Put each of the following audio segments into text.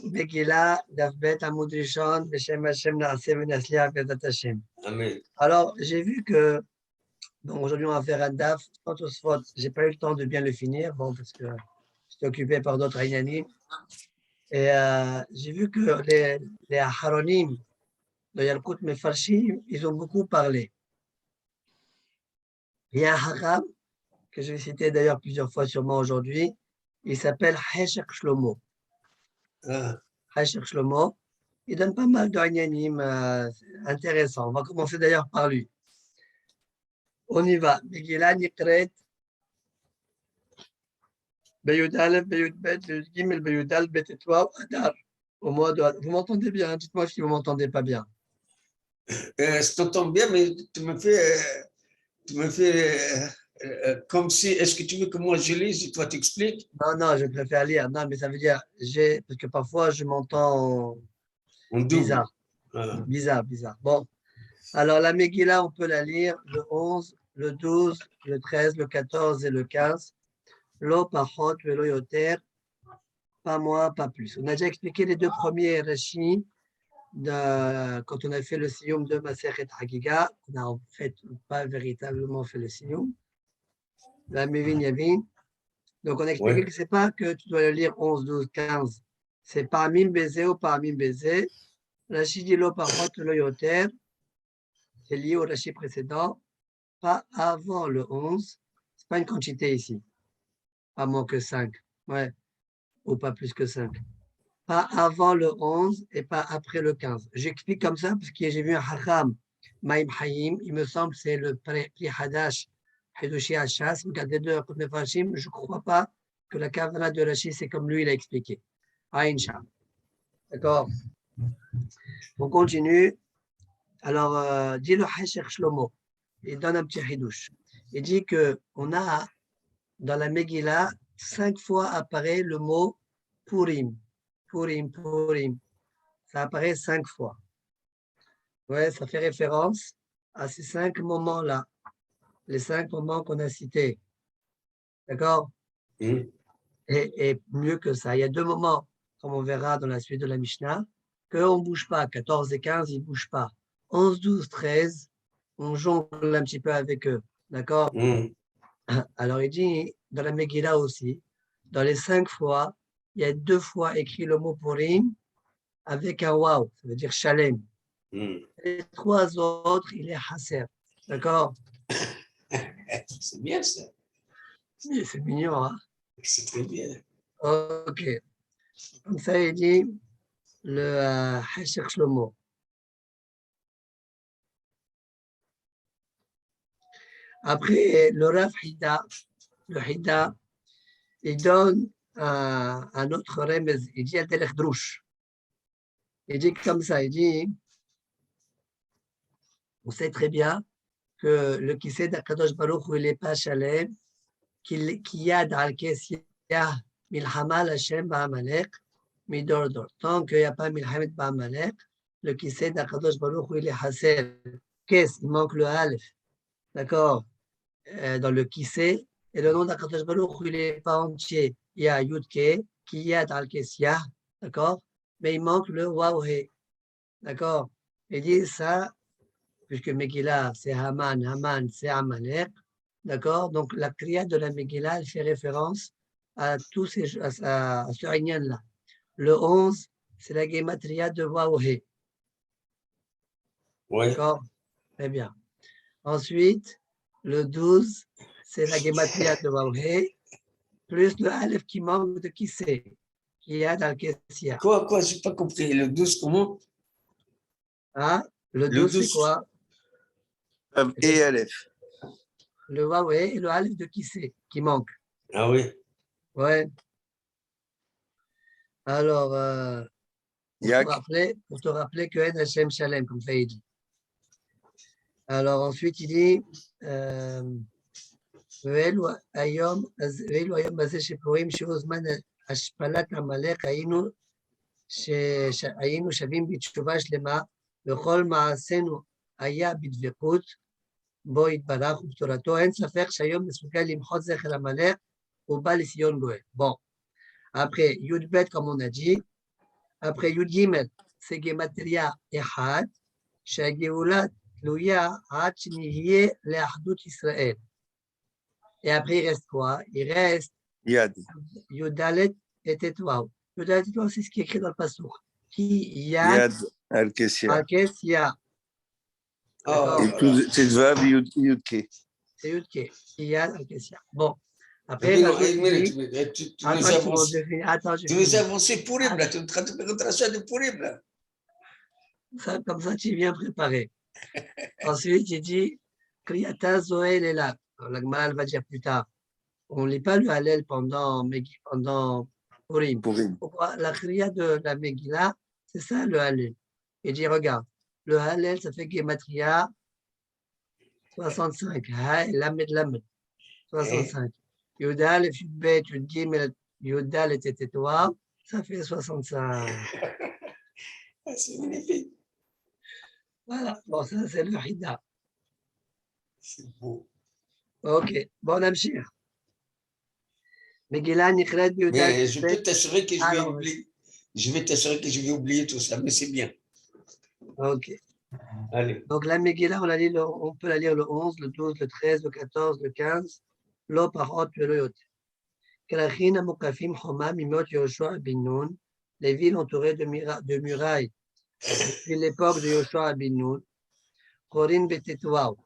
Megillah, Daf Bet Amud Rishon, Beshem Hashem Naaseh V'Nasliach B'ezrat Hashem. Amen. Alors, j'ai vu que, bon, aujourd'hui on va faire un Daf, Tosfot. J'ai pas eu le temps de bien le finir, bon, parce que j'étais occupé par d'autres Inyanim. Et j'ai vu que les Aharonim de Yalkut Mefarshim, ils ont beaucoup parlé. Il y a un Haram, que je vais citer d'ailleurs plusieurs fois sûrement aujourd'hui, il s'appelle Heshek Shlomo. Heshek Shlomo. Il donne pas mal de Inyanim intéressants. On va commencer d'ailleurs par lui. On y va. Megillah Nikret, Beyud Aleph, Beyud Bet, Beyud Gimel, Beyud Al, Bet Etwa, Adar. Au mois de... Vous m'entendez bien? Dites-moi si vous ne m'entendez pas bien. Je t'entends bien, mais tu me fais comme si, est-ce que tu veux que moi je lise et toi t'expliques? Non, je préfère lire. Non, mais ça veut dire, parce que parfois je m'entends En double. bizarre. Ah. Bizarre. Bon, alors la Megillah, on peut la lire le 11, le 12, le 13, le 14 et le 15. Lo pachot velo yoter, pas moins, pas plus. On a déjà expliqué les deux premiers rachis quand on a fait le siyum de Masechet Hagiga. On n'a en fait pas véritablement fait le siyum. La Mevin Yavin. Donc on a expliqué que ce n'est pas que tu dois le lire 11, 12, 15. C'est par mim baiser ou par mim baiser. Rashi dit lo pachot velo yoter. C'est lié au rashi précédent. Pas avant le 11. Ce n'est pas une quantité ici. Pas moins que 5. Ouais. Ou pas plus que 5. Pas avant le 11 et pas après le 15. J'explique comme ça parce que j'ai vu un Hacham, Maïm Hayim, il me semble que c'est le Pri Hadash, Hidushi Hashas, regardez deux Mefarshim, je ne crois pas que la Kavana de Rashi, c'est comme lui, il a expliqué. Aïn Sham. D'accord. On continue. Alors, dit le Hashir Shlomo, il donne un petit Hidush. Il dit qu'on a dans la Megillah, 5 fois apparaît le mot Purim. Purim. Ça apparaît 5 fois. Ouais, ça fait référence à ces 5 moments-là. Les 5 moments qu'on a cités. D'accord? Et mieux que ça, il y a 2 moments, comme on verra dans la suite de la Mishnah, qu'on ne bouge pas. 14 et 15, ils ne bougent pas. 11, 12, 13, on jongle un petit peu avec eux. D'accord? Alors, il dit, dans la Megillah aussi, dans les 5 fois, il y a 2 fois écrit le mot Purim avec un waouh, ça veut dire shalem. Les 3 autres, il est hasser. D'accord? C'est bien ça. C'est mignon, hein? C'est très bien. Ok. Comme ça, il dit le Hashir Shlomo. Après, le Rav Hida, il donne un autre remez. Il dit Al-Delech Drouche. Il dit comme ça, il dit, on sait très bien que le Kisei d'Akadosh Baruch Hu, il n'est pas Shalem, qu'il y a dans le Kessia Milhama Hashem Ba'amalek, Midordor. Tant qu'il n'y a pas Milhamet Ba'amalek, le Kisei d'Akadosh Baruch Hu, il est Hasser. Qu'est-ce? Il manque le Aleph. D'accord? Dans le Kisei, et le nom d'Akadosh Baruch Hu, il n'est pas entier. Il y a Yudke, qui y a dans le Kessia, d'accord? Mais il manque le Wawhe. D'accord? Il dit ça, puisque Megillah, c'est Haman, c'est Amalek. D'accord? Donc, la kriya de la Megillah, elle fait référence à tous à ce Inyan-là. Le 11, c'est la Gematria de Wawhe. D'accord? Très bien. Ensuite, le 12, c'est la Gematria de Wawhe, plus le Aleph qui manque de Kisei, qui y a dans le Kessia. Quoi, je n'ai pas compris. Le 12, comment? Hein? Le 12, c'est quoi? Et Aleph. Le Wawhe et le Aleph de Kisei, qui manque. Ah oui. Ouais. Alors, pour te rappeler que En Hashem Shalem, comme ça il dit. Alors ensuite, il dit ואלו היום הזה שפורים שהוא זמן השפלת עמלק היינו שווים בתשובה שלמה וכל מעשינו היה בדבקות בו יתברך ובתורתו. אין ספק שהיום מסוגל למחות זכר עמלק ובא לציון גואל. Bon, après, Yudbet, comme on a dit, Après Yud Gimel, c'est Gematria Echad, Shageulat Tluya Ad Shnihye Le'Achdut Israël. Et après, il reste quoi? Il reste Yad. Yudalet et Tetwav. Yudalet et Tetwav, c'est ce qui est écrit dans le Passouk. Qui Yad Yad al-Kessia. Al-Kessia. D'accord? Et tout, c'est Vav Yudke. C'est Yudke. Qui Yad Al-Kessia. Bon. Après, Mais la non, chose une minute, dit. tu Attends, nous une seconde, avances. je finis. Attends, je Tu nous finis. avances pour là. Tu es en train de faire un trachat de Pourim, là. Ça, comme ça, tu viens préparer. Ensuite, il dit Kriyata Zoel est là. La Gemara, elle va dire plus tard. On ne lit pas le Hallel pendant Purim. Pourim. Pourquoi? La Kriya de la Megillah, c'est ça le Hallel. Il dit regarde, le Hallel, ça fait Gematria 65. Lamed, Lamed. 65. Yudal, Yudbet, Yudgimel, Yudal, etc. Ça fait 65. Ah, c'est magnifique. Voilà. Bon, ça, c'est le Hida. C'est beau. Ok. Bon, Amshir. Megillah, Nichret, Yudal. Mais je peux t'assurer que je vais Alors, oublier. Je vais t'assurer que je vais oublier tout ça, mais c'est bien. ok. Allez. Donc, la Megillah, on peut la lire le 11, le 12, le 13, le 14, le 15. Lo parot velo yoter. Krachin amokafim choma mimot Yoshua bin Nun. Les villes entourées de murailles depuis l'époque de Yoshua bin Nun. Chorin betetouaou.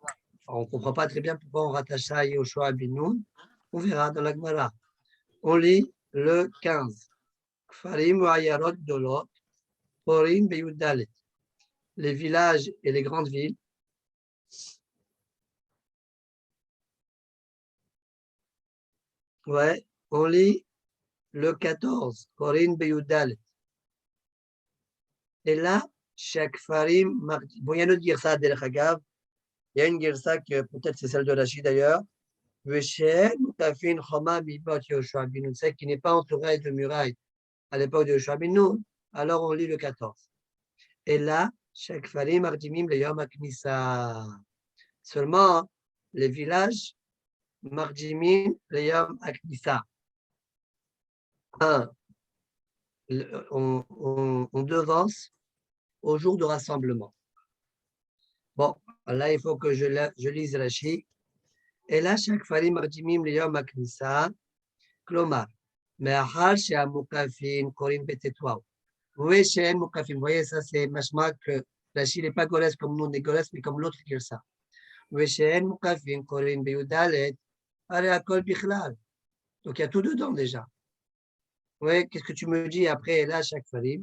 On ne comprend pas très bien pourquoi on rattache ça à Yoshua bin Nun. On verra dans la Gemara. On lit le 15. Kfarim ou ayarot dolot. Chorin beyudalet. Les villages et les grandes villes. Ouais, on lit le 14, Corinne Beyoudal. Et là, chaque farim, bon, il y a une girsa del Hagav, il y a une girsa que peut-être c'est celle de Rachid d'ailleurs, qui n'est pas entourée de murailles à l'époque de Yoshua bin Nun, alors on lit le 14. Et là, chaque farim, Mardimim, le Yom HaKnissa. Seulement, les villages, Mardimim, le Yom HaKnissa. On devance au jour de rassemblement. Bon, là, il faut que je lise Rashi. Et là, chaque farim marjimim liyom aknissa, klomar, me'achar she'amukafin korin betetouaou. Vous voyez, she'en mukafin, vous voyez, ça c'est mashma que Rashi n'est pas Gores comme nous, on est Gores, mais comme l'autre qui dit ça. Vous voyez, she'en mukafin korin beyudalet, are akol bichlal. Donc, il y a tout dedans déjà. Vous voyez, qu'est-ce que tu me dis après, là, chaque farim?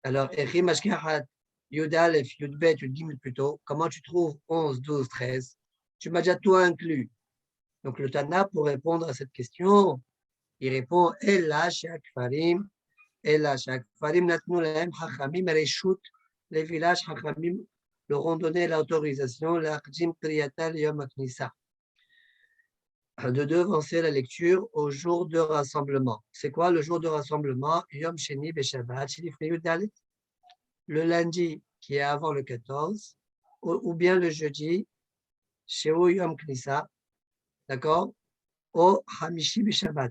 Alors, Echim Ashkehat, Yud Aleph, Yud Bet, Yud Gimel plutôt, comment tu trouves 11, 12, 13? Tu m'as déjà tout inclus. Donc, le Tana, pour répondre à cette question, il répond Ella Shak Farim, Natnu Lahem Hachamim Reshut, les villages Hachamim leur ont donné l'autorisation, l'Achjim Kriyata Yom Aknissa, de devancer la lecture au jour de rassemblement. C'est quoi le jour de rassemblement? Yom Sheni Beshabbat, Shilifnei Yud Dalet. Le lundi qui est avant le 14, ou bien le jeudi, chez Yom Knissa, d'accord? Au Hamishi Bishabbat,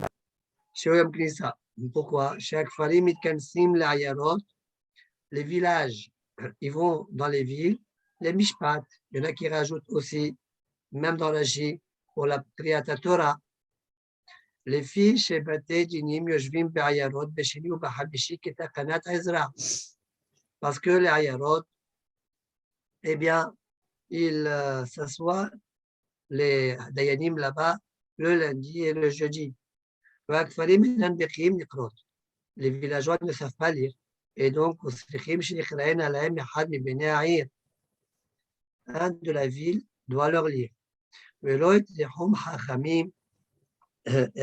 chez Yom Knissa. Pourquoi? Chaque farim mitkansim l'ayarot, les villages, ils vont dans les villes, les mishpat, il y en a qui rajoutent aussi, même dans la J, pour la Kriyata Torah. Les filles chez Bate Dinim Yoshvim Be'ayarot, Beshini ou Bahamishi, Ketakanat Ezra. Parce que les ayarot, eh bien, ils s'assoient, les Dayanim là-bas, le lundi et le jeudi. Les villageois ne savent pas lire. Et donc, un de la ville doit leur lire. Et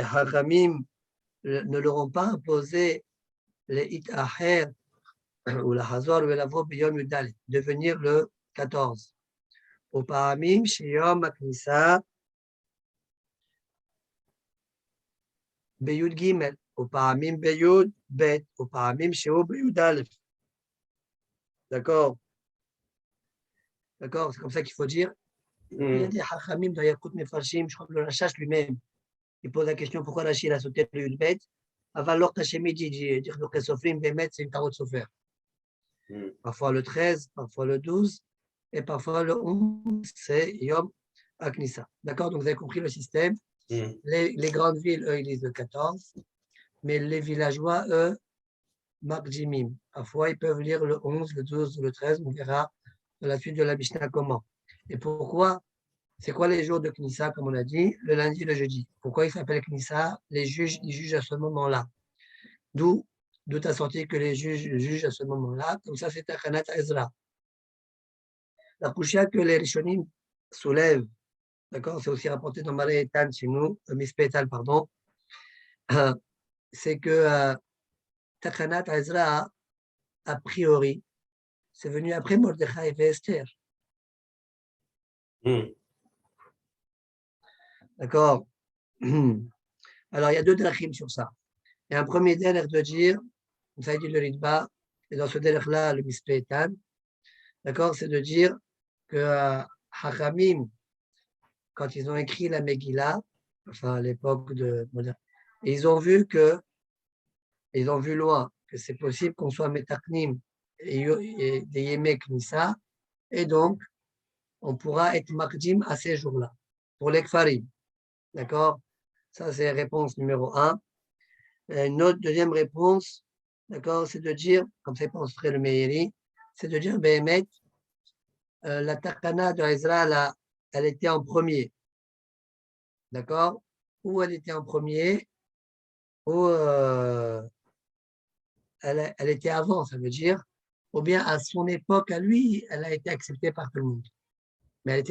Hachamim ne leur ont pas imposé les Itaher ou la Hazor ou la Vob Yom Yudal de venir le 14. Au Paramim, chez Yom Aknissa, Beyud Gimel, au Paramim Beyud Bet, au Paramim Sheo Beyud Aleph. D'accord? D'accord? C'est comme ça qu'il faut dire. Il y a des Hachamim dans Yakut Mefarshim, je crois que le Rachash lui-même, il pose la question pourquoi Rashi a sauté le Yud Bet. Avalor Tachemidi, dire que Sofrim, Bémet, c'est une tarot de Sofer. Parfois le 13, parfois le 12, et parfois le 11, c'est Yom Aknissa. D'accord? Donc vous avez compris le système. Les grandes villes, eux, ils lisent le 14, mais les villageois, eux, Makjimim. Parfois, ils peuvent lire le 11, le 12, le 13, on verra dans la suite de la Mishnah comment. Et pourquoi? C'est quoi les jours de Knissa, comme on a dit? Le lundi et le jeudi. Pourquoi ils s'appellent Knissa? Les juges, ils jugent à ce moment-là. D'où tu as sorti que les juges jugent à ce moment-là. Comme ça, c'est Tachanat Ezra. La Kushia que les Rishonim soulèvent, d'accord, c'est aussi rapporté dans Maré Etan chez nous, Mispetal, pardon, c'est que Tachanat Ezra, a priori, c'est venu après Mordechai et Esther. D'accord. Alors, il y a deux drachim sur ça. Il y a un premier délai de dire, ça dit le Ritba, et dans ce délai-là, le Mispetan, d'accord, c'est de dire que Hachamim, quand ils ont écrit la Megillah, enfin à l'époque de, ils ont vu loin que c'est possible qu'on soit Metaknim et des Yemek Nissa, et donc on pourra être Makdim à ces jours-là, pour les Kfarim. D'accord? Ça, c'est réponse numéro 1. Une autre deuxième réponse, d'accord, c'est de dire, comme ça penserait le Meiri, c'est de dire, Behemet, la Takana de Ezra, elle était en premier. D'accord? Ou elle était en premier, ou elle était avant, ça veut dire, ou bien à son époque, à lui, elle a été acceptée par tout le monde. Mais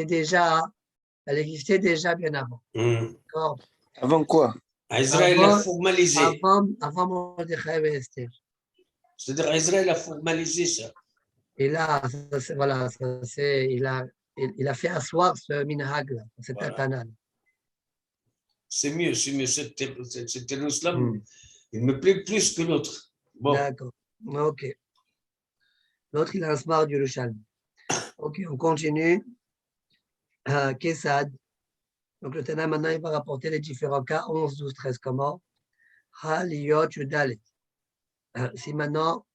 elle existait déjà bien avant. D'accord? Avant quoi? Israël a formalisé. Avant Mordechai et Esther. C'est-à-dire Israël a formalisé ça. Et là, voilà, il a fait asseoir ce minhag-là, cette takana. C'est mieux. Cet islam, il me plaît plus que l'autre. Bon. D'accord. OK. L'autre, il a un smart du Yerushalmi. OK, on continue. Kessad. Donc, le Tana, maintenant, il va rapporter les différents cas, 11, 12, 13, comment? Haliyot Yudalet. Si maintenant,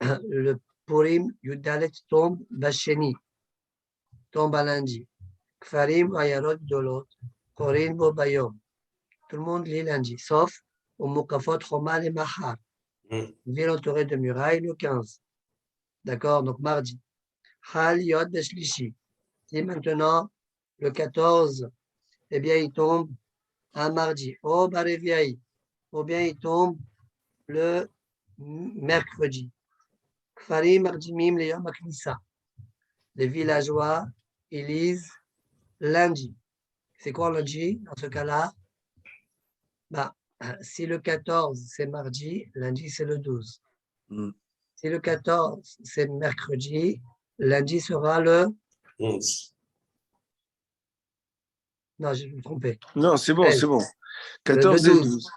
le Purim Yudalet tombe, Bacheni, tombe à lundi. Kfarim Ayarot Dolot, Korin Bobayom. Tout le monde lit lundi, sauf au Mokafot Romal et Mahar. Ville entourée de murailles, le 15. D'accord, donc mardi. Haliyot Beshlishi. Si maintenant, le 14, eh bien, il tombe un mardi, au Baréviaï, ou bien il tombe le mercredi. Kfarim Mardimim Leyom Aknissa. Les villageois, ils lisent lundi. C'est quoi lundi dans ce cas-là? Bah, si le 14 c'est mardi, lundi c'est le 12. Si le 14 c'est mercredi, lundi sera le 11. Non, je me trompé. Non, c'est bon, 13. c'est bon. 14 le et 12. 12.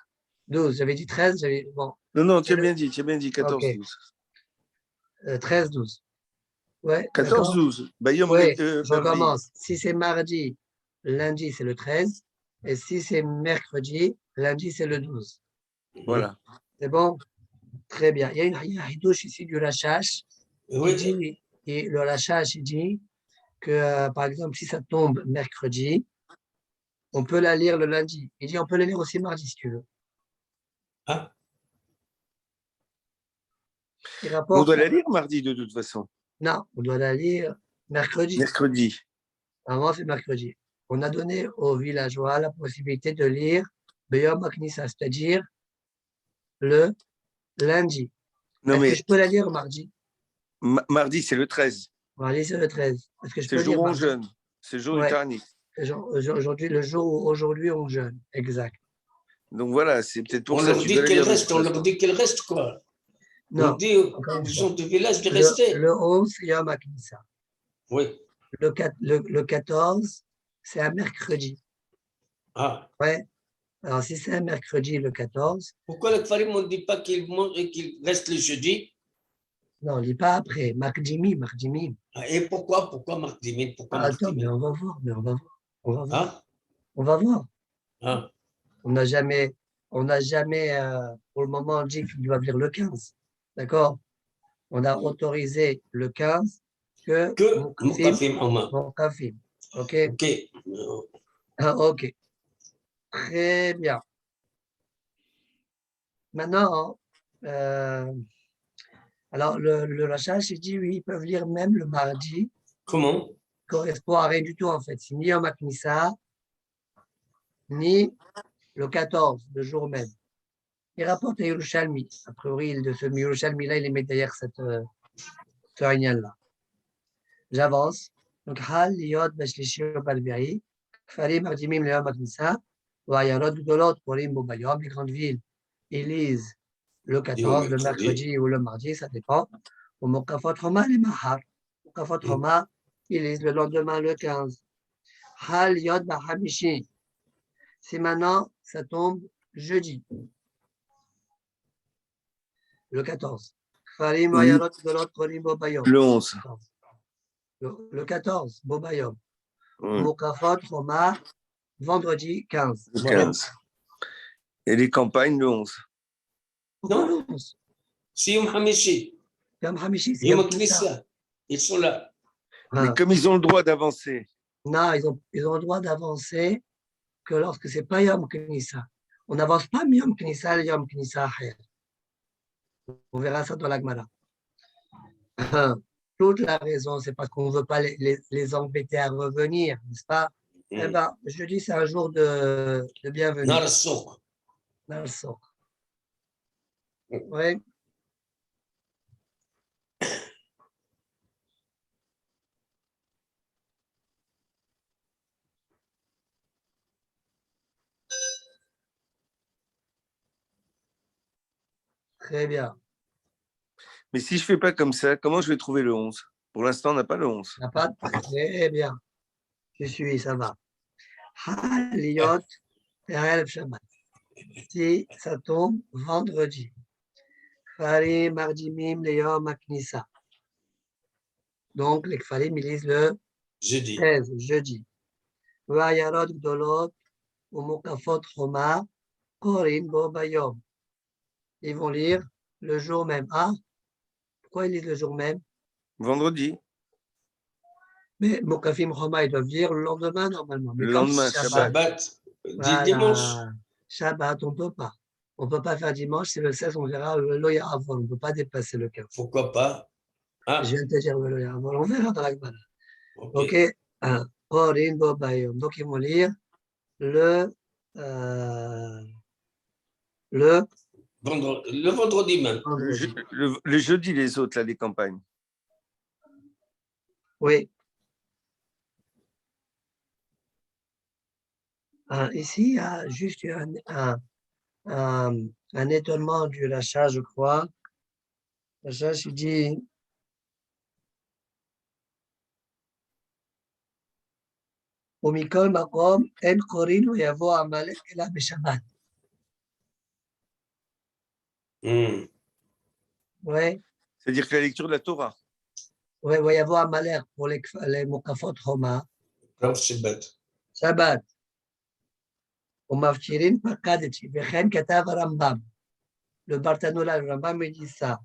12, j'avais dit 13, bon. Non, tu as bien dit, 14, okay. 12. 13, 12. Ouais, 14, 12. Oui, je commence. Si c'est mardi, lundi, c'est le 13. Et si c'est mercredi, lundi, c'est le 12. Voilà. C'est bon? Très bien. Il y a un hidouche ici du Rachash. Oui. Dit, et le Rachash, il dit que, par exemple, si ça tombe mercredi, on peut la lire le lundi. Il dit on peut la lire aussi mardi, si tu veux. Ah. On doit la lire mardi, de toute façon. Non, on doit la lire mercredi. Mercredi. Avant, c'est mercredi. On a donné aux villageois la possibilité de lire Beyom Aknissa, c'est-à-dire le lundi. Est-ce que je peux la lire mardi? Mardi, c'est le 13. Mardi, c'est le 13. Est-ce que je peux lire C'est le jour où on mardi? jeûne. C'est le jour du Tarnit. Aujourd'hui, le jour où aujourd'hui on jeûne. Exact. Donc voilà, c'est peut-être pour on ça leur dit qu'elle reste, on leur dit qu'elle reste quoi? Non. On dit aux gens du village de rester. Le 11, c'est Yom Aknissa. Oui. Le 14, c'est un mercredi. Ah. Ouais. Alors, si c'est un mercredi, le 14. Pourquoi le Kfarim, on ne dit pas qu'il reste le jeudi? Non, on ne lit pas après. Makdimi. Et pourquoi Makdimi? Attends, mais on va voir. Ah. On va voir. Ah. On n'a jamais on n'a jamais, pour le moment, dit qu'il doit lire le 15. D'accord? On a autorisé le 15 que Que Mukafim Omar. Mokafim. OK? Ok. OK. Très bien. Maintenant, alors le Rachash, il dit oui, ils peuvent lire même le mardi. Comment? Correspond à rien du tout en fait. C'est ni Yom HaKnissa, ni le 14, le jour même. Il rapporte à Yerushalmi. A priori, de ce Yerushalmi-là, il est met derrière ce Ragnan-là. J'avance. Donc, Hal, Liot, Bashlishi, Balberi, Farim, Ardimim, Leom HaKnissa, Wayarot, Gdolot, Porim, Bobayom, les grandes villes, ils lisent le 14, le mercredi ou le mardi, ça dépend. Au Mokafot Roma, les Mahar. Mokafot Roma, ils lisent le lendemain, le 15. Hal, Yod, Bahamishi. C'est maintenant, ça tombe jeudi, le 14. Farim, Wayarot, Gdolot, Porim, Bobayom. Le 11. Le 14, Bobayom. Mokafot Roma, vendredi 15. Le 15. Et les campagnes, le 11. Non, le 11. c'est Yom Hamishi. Yom Hamishi, c'est Yom Knissa. Ils sont là. Mais comme ils ont le droit d'avancer. Non, ils ont le droit d'avancer que lorsque ce n'est pas Yom Knissa. On n'avance pas Yom Knissa, le Yom Knissa Aher. On verra ça dans la Gemara. Toute la raison, c'est parce qu'on ne veut pas les embêter à revenir, n'est-ce pas? Eh bien, jeudi, c'est un jour de bienvenue. Dans le souk. Dans le souk. Oui. Très bien. Mais si je ne fais pas comme ça, comment je vais trouver le 11? Pour l'instant, on n'a pas le 11. On n'a pas? Très bien. Je suis, ça va. Haliot, Erev Shabbat. Si ça tombe vendredi. Farim, Mardimim, Leyom, Aknissa. Donc, les Kfarim, ils lisent le Jeudi. 13, jeudi. Vayarot, Gdolot, Umukafot, Roma, Korin, Bobayom. Ils vont lire le jour même. Ah, pourquoi ils lisent le jour même? Vendredi. Mais Mokafim Roma, ils doivent lire le lendemain normalement. Mais le comme lendemain, Shabbat. voilà, Dimanche. Shabbat, on ne peut pas. On ne peut pas faire dimanche, c'est le 16, on verra le Loya avant. On ne peut pas dépasser le 15. Pourquoi pas? Ah. Je viens de te dire le Loya avant. On verra dans la Gemara. Ok. Korin, Bobayom. Donc, ils vont lire le vendredi même. Le jeudi, les autres, là, les campagnes. Oui. Ici, il y a juste un étonnement du rachat, je crois. Le rachat, il dit Omikol Makom, En Korin, ou Yavo Amalek, Ela Beshabbat. Oui. C'est-à-dire que la lecture de la Torah. Oui, il va y avoir Amalek pour les Mokafot Roma. Shabbat. Shabbat. ומבשירים פקדתי, וכן כתב הרמב"ם. le Bartanola, le Rambam me dit ça.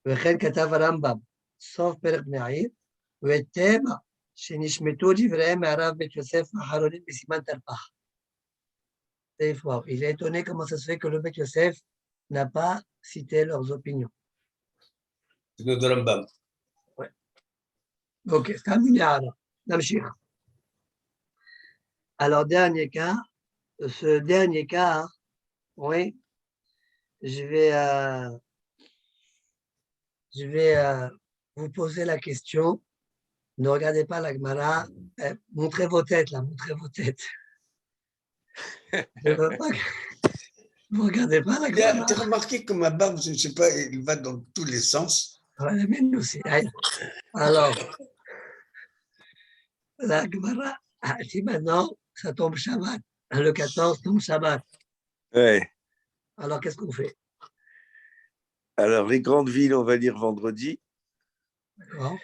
וכן כתב הרמב"ם, סוף פרק בני עיר, ותמה שנשמטו דבריהם מהרב בית יוסף האחרונים בסימן תרפ"ח. Il est étonné comment ça se fait que le Beit Yosef n'a pas cité leurs opinions. C'est le Rambam. Ouais. Ok, c'est un milliard. Alors, ce dernier cas, oui, je vais vous poser la question. Ne regardez pas la Gemara. Montrez vos têtes, là, montrez vos têtes. Je ne veux pas que... Vous ne regardez pas la Gemara. Tu as remarqué que ma barbe, je ne sais pas, elle va dans tous les sens. Ouais, la mienne aussi. Alors, la Gemara a dit maintenant, ça tombe Shabbat. Le 14 tombe Shabbat. Ouais. Alors, qu'est-ce qu'on fait? Alors, les grandes villes, on va lire vendredi. D'accord.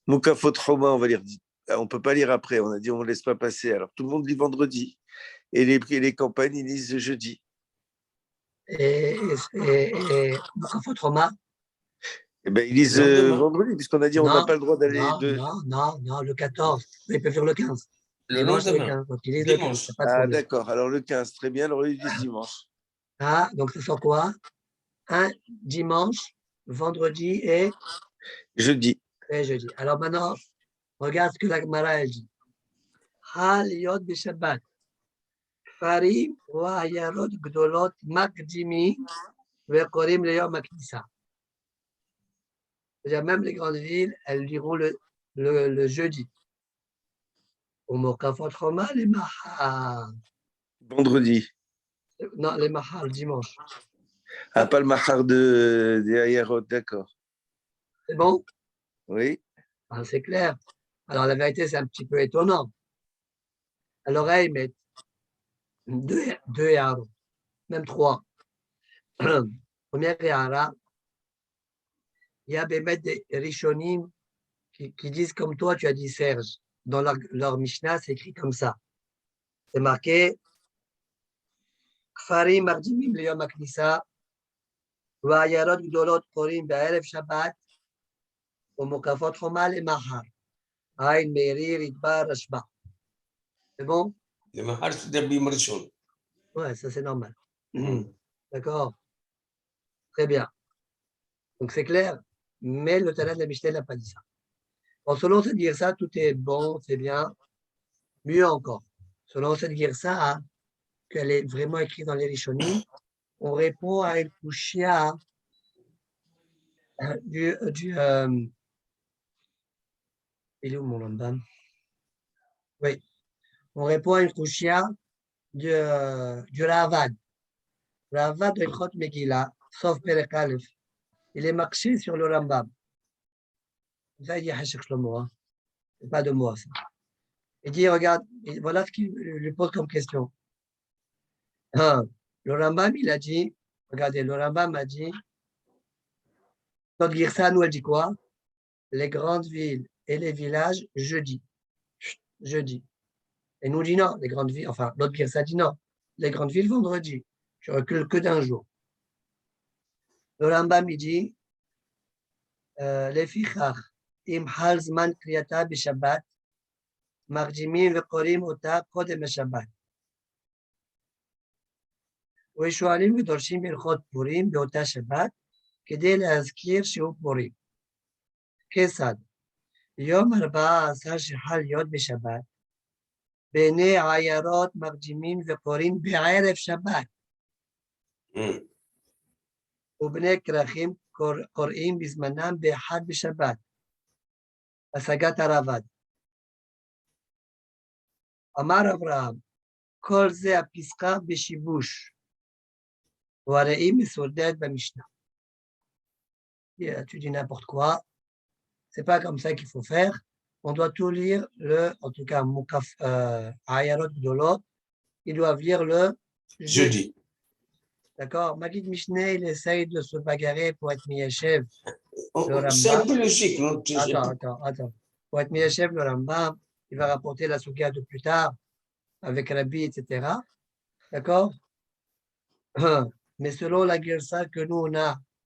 Mukafot Roma, on va lire. On ne peut pas lire après. On a dit on ne laisse pas passer. Alors, tout le monde lit vendredi. Et les campagnes, ils lisent jeudi. Mukafot Roma. Eh ben, ils lisent vendredi, puisqu'on a dit on n'a pas le droit d'aller de. Non, le 14. Ils peuvent lire le 15. Le Dimanche, c'est le lendemain, 15. Donc, ils lisent le 15. dimanche. Pas de Ah, problème. d'accord. Alors le 15, très bien. Alors ils disent dimanche. Ah, donc ce sont quoi? Un dimanche, vendredi et Jeudi. jeudi. Alors maintenant, regarde ce que la Gemara elle dit. Hal yod b'Shabbat. Farim wa hayarot gdolot makdimi ve'korim leyom haknisa. C'est-à-dire même les grandes villes, elles liront le jeudi. Au Mokafot Roma, les Mahal. Vendredi. Non, les Mahal, dimanche. Ah, pas le mahar des Ayarot, d'accord. C'est bon? Oui. Ah, c'est clair. Alors la vérité, c'est un petit peu étonnant. À l'oreille, mais deux Yaharot, même trois. Première Yahara, il y a des Rishonim qui disent comme toi, tu as dit Serge. Dans leur Mishnah, c'est écrit comme ça. C'est marqué Kfarim Mardimim Leyom Aknisa, Va'ayarot Gdolot Korim Be'erev Shabbat, Umokafot Chomal et Mahar. Aïn Meiri Ritbar Rashba. C'est bon? Le mahar, c'est d'Abim Rishon. Ouais, ça c'est normal. D'accord? Très bien. Donc c'est clair. Mais le Tana de la Mishnah n'a pas dit ça. Bon, selon cette girsa, tout est bon, c'est bien. Mieux encore. Selon cette girsa, qu'elle est vraiment écrite dans les Rishonim, on répond à une kushia il est où mon Rambam? Oui. On répond à une kushia du Ravad. Ravad de Chot Megillah, sauf Perek Aleph. Il est marché sur le Rambam. Ça, il dit Hachek Shlomo. C'est pas de moi, ça. Il dit, regarde, voilà ce qu'il lui pose comme question. Le Rambam, il a dit, regardez, le Rambam a dit, notre Girsa, nous, elle dit quoi? Les grandes villes et les villages, jeudi. Jeudi. Et nous, on dit non, les grandes villes, enfin, notre Girsa dit non. Les grandes villes, vendredi. Je recule que d'un jour. Le Rambam, il dit, les fichach, im hal zman kriyata b'Shabbat, marjimim ve'korim ota kodem Shabbat. ושואלים ודורשים הלכות פורים באותה שבת כדי להזכיר שהוא פורים. כיצד? יום 14 שחל להיות בשבת, בעיני העיירות מרגימים וקוראים בערב שבת, ובני כרכים קוראים בזמנם באחד בשבת. השגת הרב"ד. אמר אברהם, כל זה הפסקה בשיבוש. והראי מסודרת במשנה. Tu dis n'importe quoi. C'est pas comme ça qu'il faut faire. On doit tout lire, en tout cas, Ayarot Gdolot, ils doivent lire le Jeudi. D'accord? Magid Mishneh, il essaye de se bagarrer pour être Miyechev. C'est un peu logique, non? Attends. Pour être Miyechev, le Rambam, il va rapporter la Souga de plus tard, avec Rabbi, etc. D'accord? Mais selon la Gersa que nous,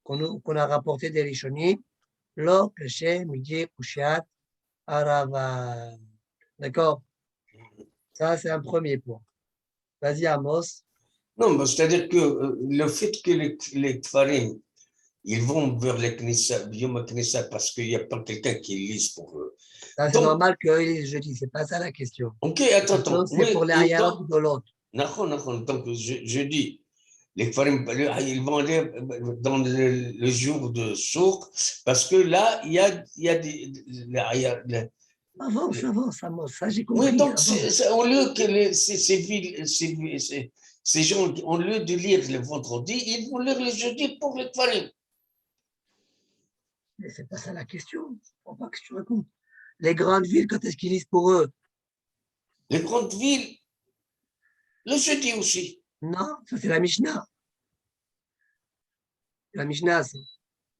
qu'on a rapporté des Rishonim, Lo, Keshe, Midi, Kushiat, Arava. D'accord? Ça, c'est un premier point. Vas-y, Amos. Non, c'est-à-dire que le fait que les Kfarim, ils vont vers les Knissa, Yom Knissa, parce qu'il n'y a pas quelqu'un qui lise pour eux. Ça, c'est normal qu'ils lisent jeudi, c'est pas ça la question. Ok, attends. C'est pour les Ayarot de l'autre. Donc, je dis, les Kfarim, ils vont aller dans le jour de Souk, parce que là, il y a des. Avance, ça j'ai compris. Oui, donc, au lieu que ces gens, au lieu de lire le vendredi, ils vont lire le jeudi pour les Kfarim. Mais c'est pas ça la question. Je ne comprends pas que tu racontes. Les grandes villes, quand est-ce qu'ils lisent pour eux? Les grandes villes, le jeudi aussi. Non, ça c'est la Mishnah. La Mishnah,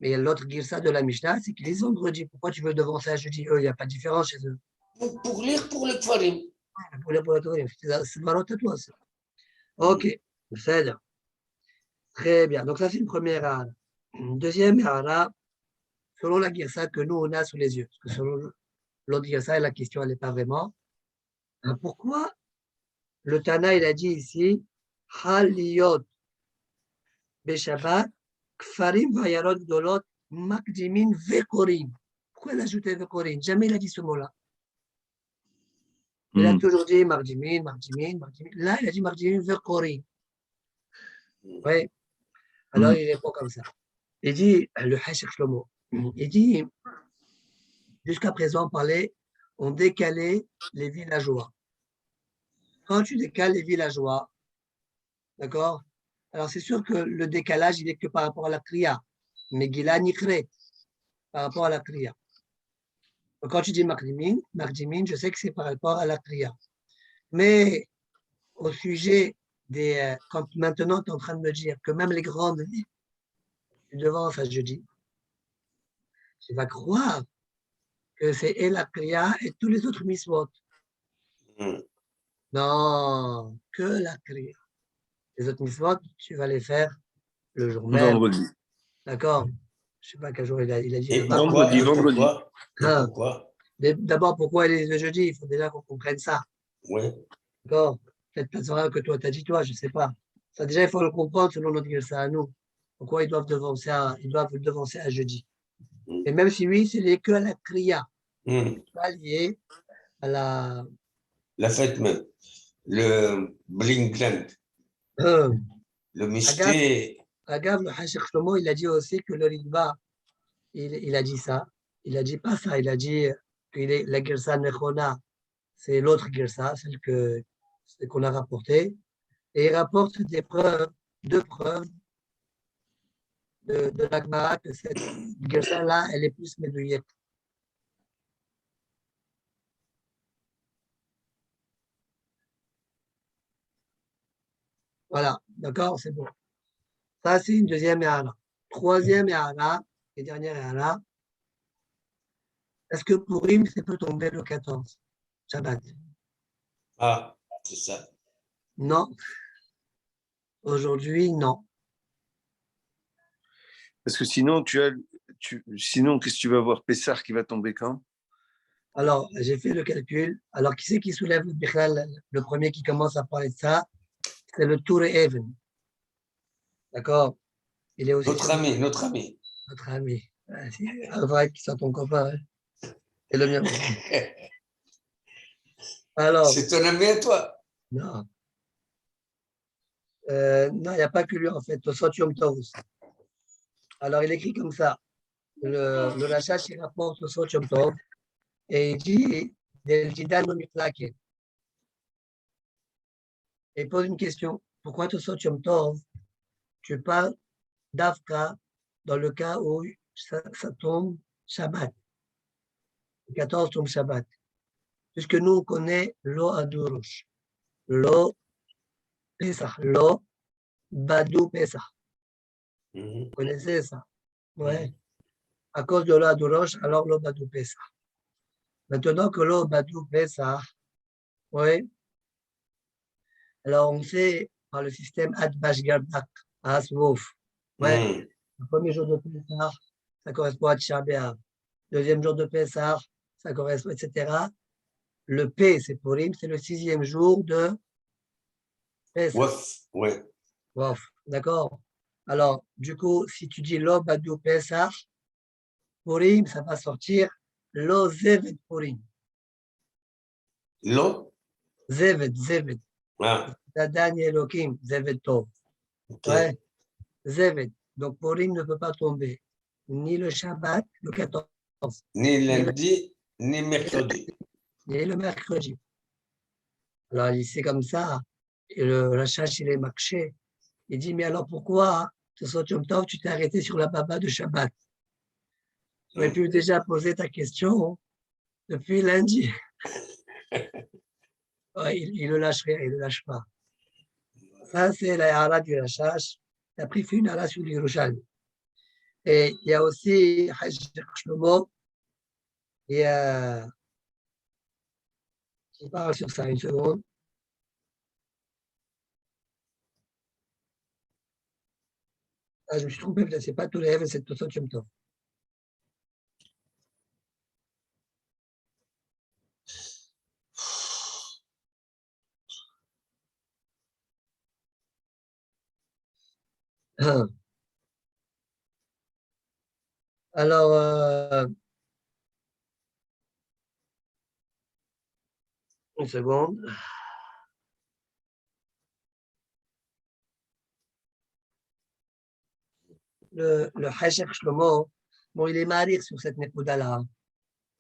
mais l'autre girsa de la Mishnah, c'est qu'ils lisent vendredi. Pourquoi tu veux devancer à jeudi? Eux, il n'y a pas de différence chez eux. Pour lire pour les Kfarim. Pour les Kfarim. C'est marotte à toi, ça. Ok, c'est ça. Très bien. Donc, ça, c'est une première hara. Une deuxième hara, selon la girsa que nous, on a sous les yeux. Parce que selon l'autre girsa, la question, elle n'est pas vraiment. Pourquoi le Tana, il a dit ici, Haliyot Beshabbat, Kfarim Vayarot Gdolot, Makdimin Vekorim. Pourquoi il a ajouté Vekorim? Jamais il a dit ce mot-là. Il a toujours dit Marjimin, Marjimin, Marjimin. Là, il a dit Marjimin Vekorim. Oui. Alors, il répond comme ça. Il dit, le Hachir Shlomo, il dit, jusqu'à présent, on décalait les villageois. Quand tu décales les villageois, d'accord? Alors, c'est sûr que le décalage, il est que par rapport à la kriya. Mais Gila Nikhre, par rapport à la kriya. Donc, quand tu dis Marjimin, je sais que c'est par rapport à la kriya. Mais au sujet des. Quand maintenant, tu es en train de me dire que même les grandes villes, tu devances à jeudi, tu vas croire que c'est et la kriya et tous les autres miswot. Non, que la kriya. Les autres miswot, tu vas les faire le jour même. Vendredi. D'accord? Je ne sais pas quel jour il a dit. Et là-bas. pourquoi? Et Vendredi. pourquoi? Et Ah. pourquoi? D'abord, pourquoi il est le jeudi? Il faut déjà qu'on comprenne ça. Oui. D'accord? Peut-être pas ça que toi, tu as dit, toi, je ne sais pas. Ça, déjà, il faut le comprendre selon notre ça à nous. Pourquoi ils doivent le devancer à jeudi. Et même si oui, c'est que à la kriya, pas lié à la. La fête même. Le blinkland. Le mysté. Agave, le Hachir Shlomo, il a dit aussi que le Ritva, il a dit ça. Il a dit pas ça. Il a dit que la Girsa Nechona, c'est l'autre Girsa, celle qu'on a rapportée. Et il rapporte deux preuves de l'Agmara que cette Girsa-là, elle est plus médouillette. Voilà, d'accord, c'est bon. Ça, c'est une deuxième Ehana. Troisième Ehana, et dernière Ehana, est-ce que Purim, ça peut tomber le 14, Shabbat? Ah, c'est ça. Non. Aujourd'hui, non. Parce que sinon, sinon, qu'est-ce que tu vas voir? Pessah qui va tomber quand? Alors, j'ai fait le calcul. Alors, qui c'est qui soulève le Bichlal? Le premier qui commence à parler de ça, c'est le Tour Even. D'accord? Il est aussi Notre ami. Notre ami. C'est un vrai qui sont ton copain. Hein. C'est le mien aussi. Alors, c'est ton ami à toi. non. Non, il n'y a pas que lui en fait. Tosot Yom Tov aussi. Alors, il écrit comme ça. Le Rachash, il rapporte Tosot Yom Tov et il dit Del Jidan no Miklaken. Et il pose une question. Pourquoi Tosot Yom Tov, tu parles d'Afka dans le cas où ça tombe Shabbat? Le 14 tombe Shabbat. Puisque nous, on connaît Lo Adurosh. Lo Pesach. Lo Badou Pesach. Vous connaissez ça? Ouais. À cause de Lo Adurosh, alors Lo Badou Pesach. Maintenant que Lo Badou Pesach, ouais. Alors on sait par le système Adbash Gardak, Aswouf. Ouais. Le premier jour de Pesach, ça correspond à Tisha B'Av. Deuxième jour de Pesach, ça correspond, etc. Le P, c'est Purim, c'est le 6e jour de Pesach. Ouais. Wow. D'accord. Alors, du coup, si tu dis Lo Badou Pesach, Purim, ça va sortir Lo Zeved Purim. Lo? Zeved. Ah. Dadan Elohim, Zeved Tov. Okay. Ouais. Zeved. Donc, Purim ne peut pas tomber ni le Shabbat, le 14, Ni lundi, ni mercredi. ni le mercredi. Alors, il c'est comme ça. Et le Rachash, il est marché. Il dit, mais alors pourquoi, ce soir, tu t'es arrêté sur la baba de Shabbat? Tu aurais pu déjà poser ta question depuis lundi. Ouais, il ne lâche rien, il ne lâche pas. Ça, c'est la Yara du Rachash. Il a pris une Yara sur l'Yerushalmi. Et il y a aussi Hajj Shlomo qui parle sur ça une seconde. Ah, je me suis trompé, peut-être c'est pas tous les rêves, c'est Tosot Yom Tov. Ah. Alors, une seconde. Le Hachek Shlomo, bon, il est marir sur cette Nekuda-là.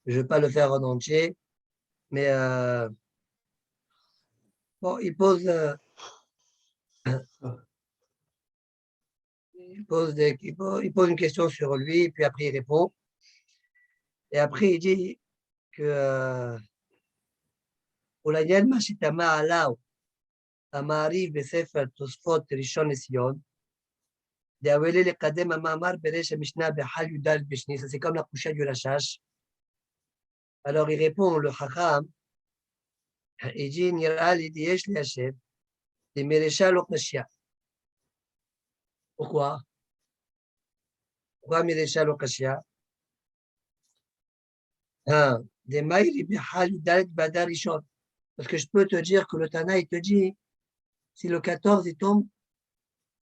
Je ne vais pas le faire en entier, mais bon, il pose une question sur lui, puis après il répond. Et après il dit que Olayan Mashitama Alao, Amari Besefer Tosfot Rishon Sion, Deawele le Kadem Amamar Beresh Mishnah Behal Yudal Bishni, ça c'est comme la couchette du Rachash. Alors il répond, le Chacham, il dit Nira li Yesh li Hashem, de Meresha lo Kashia. Pourquoi? Pourquoi Meresha lo Kashia? Des maïs Behal Yudal Badar Rishon. Parce que je peux te dire que le Tana, il te dit, si le 14, il tombe,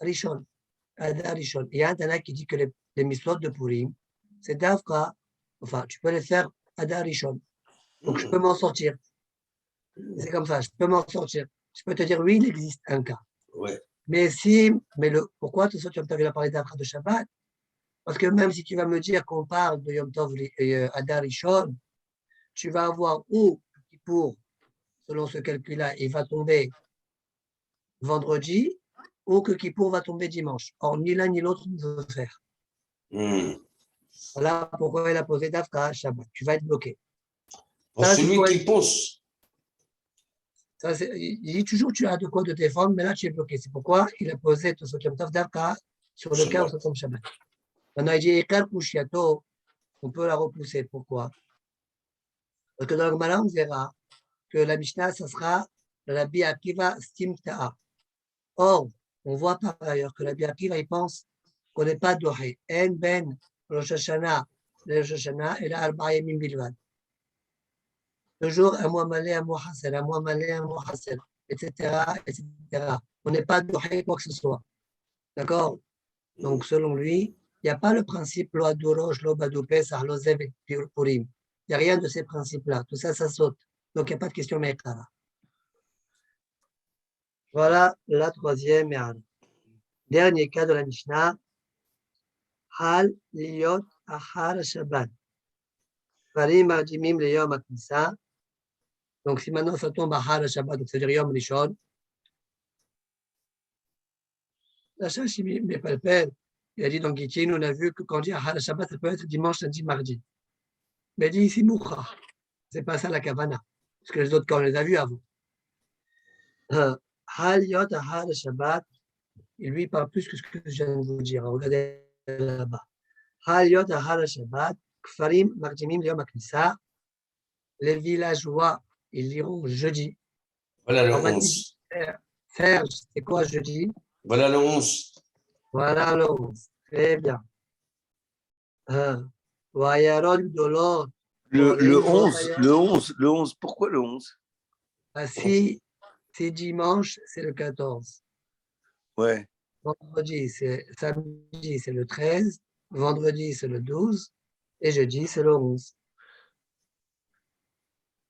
Rishon, Adar Rishon. Il y a un Tana qui dit que les mitzvot de Purim, c'est Davka, enfin, tu peux les faire Adar Rishon. Donc, je peux m'en sortir. C'est comme ça, je peux m'en sortir. Je peux te dire, oui, il existe un cas. Ouais. Mais pourquoi tout ça, tu as parlé d'Avra de Shabbat? Parce que même si tu vas me dire qu'on parle de Yom Tov Adar Rishon, tu vas avoir où, pour, selon ce calcul-là, il va tomber vendredi, ou que Kippour va tomber dimanche. Or, ni l'un ni l'autre ne veut faire. Voilà pourquoi il a posé Dafka Shabbat. Tu vas être bloqué. Pour Ça, celui qui pense. Ça, il dit toujours tu as de quoi te défendre, mais là tu es bloqué. C'est pourquoi il a posé tout ce qui est Dafka sur le cas où ça tombe Shabbat. Maintenant, il dit Ekar Kushiato, on peut la repousser. Pourquoi? Parce que dans le Gemara, on verra que la Mishnah, ça sera la Rabbi Akiva Stimta'a. Or, on voit par ailleurs que la Rabbi Akiva, il pense qu'on n'est pas doré. En ben Rosh Hashanah, Rosh Hashanah et la Arba'a Yamim Bilvad. Toujours un mois malé, un mois hassel, un mois malé, un mois hassel, etc., etc. On n'est pas doré quoi que ce soit. D'accord? Donc, selon lui, il n'y a pas le principe lo adorosh, lo badoupé, lo zev purim. Il n'y a rien de ces principes-là. Tout ça, ça saute. Donc, il n'y a pas de question me'ekara. Voilà la troisième et dernier cas de la Mishnah. Hal liot achar Shabbat. Farim marjimim le yom aknisa. Donc, si maintenant ça tombe achar Shabbat, donc c'est-à-dire yom rishon, la chasse, il n'est pas le père. Il a dit dans Gittin, on a vu que quand on dit achar Shabbat, ça peut être dimanche, lundi, mardi. Mais il dit ici moucha. C'est pas ça la kavana. Parce que les autres cas, on les a vus avant. Hal liot achar Shabbat, il lui parle plus que ce que je viens de vous dire. Regardez là-bas. Haliot Ahar Shabbat, Kfarim Marjimim Yom Aknissa. Les villageois, ils liront jeudi. Voilà le On va 11. Faire, c'est quoi jeudi? Voilà le 11. Voilà le 11. Très bien. Vayarod Dolot. Le 11, pourquoi le 11? Si dimanche, c'est le 14. Ouais. Samedi, c'est le 13. Vendredi, c'est le 12. Et jeudi, c'est le 11.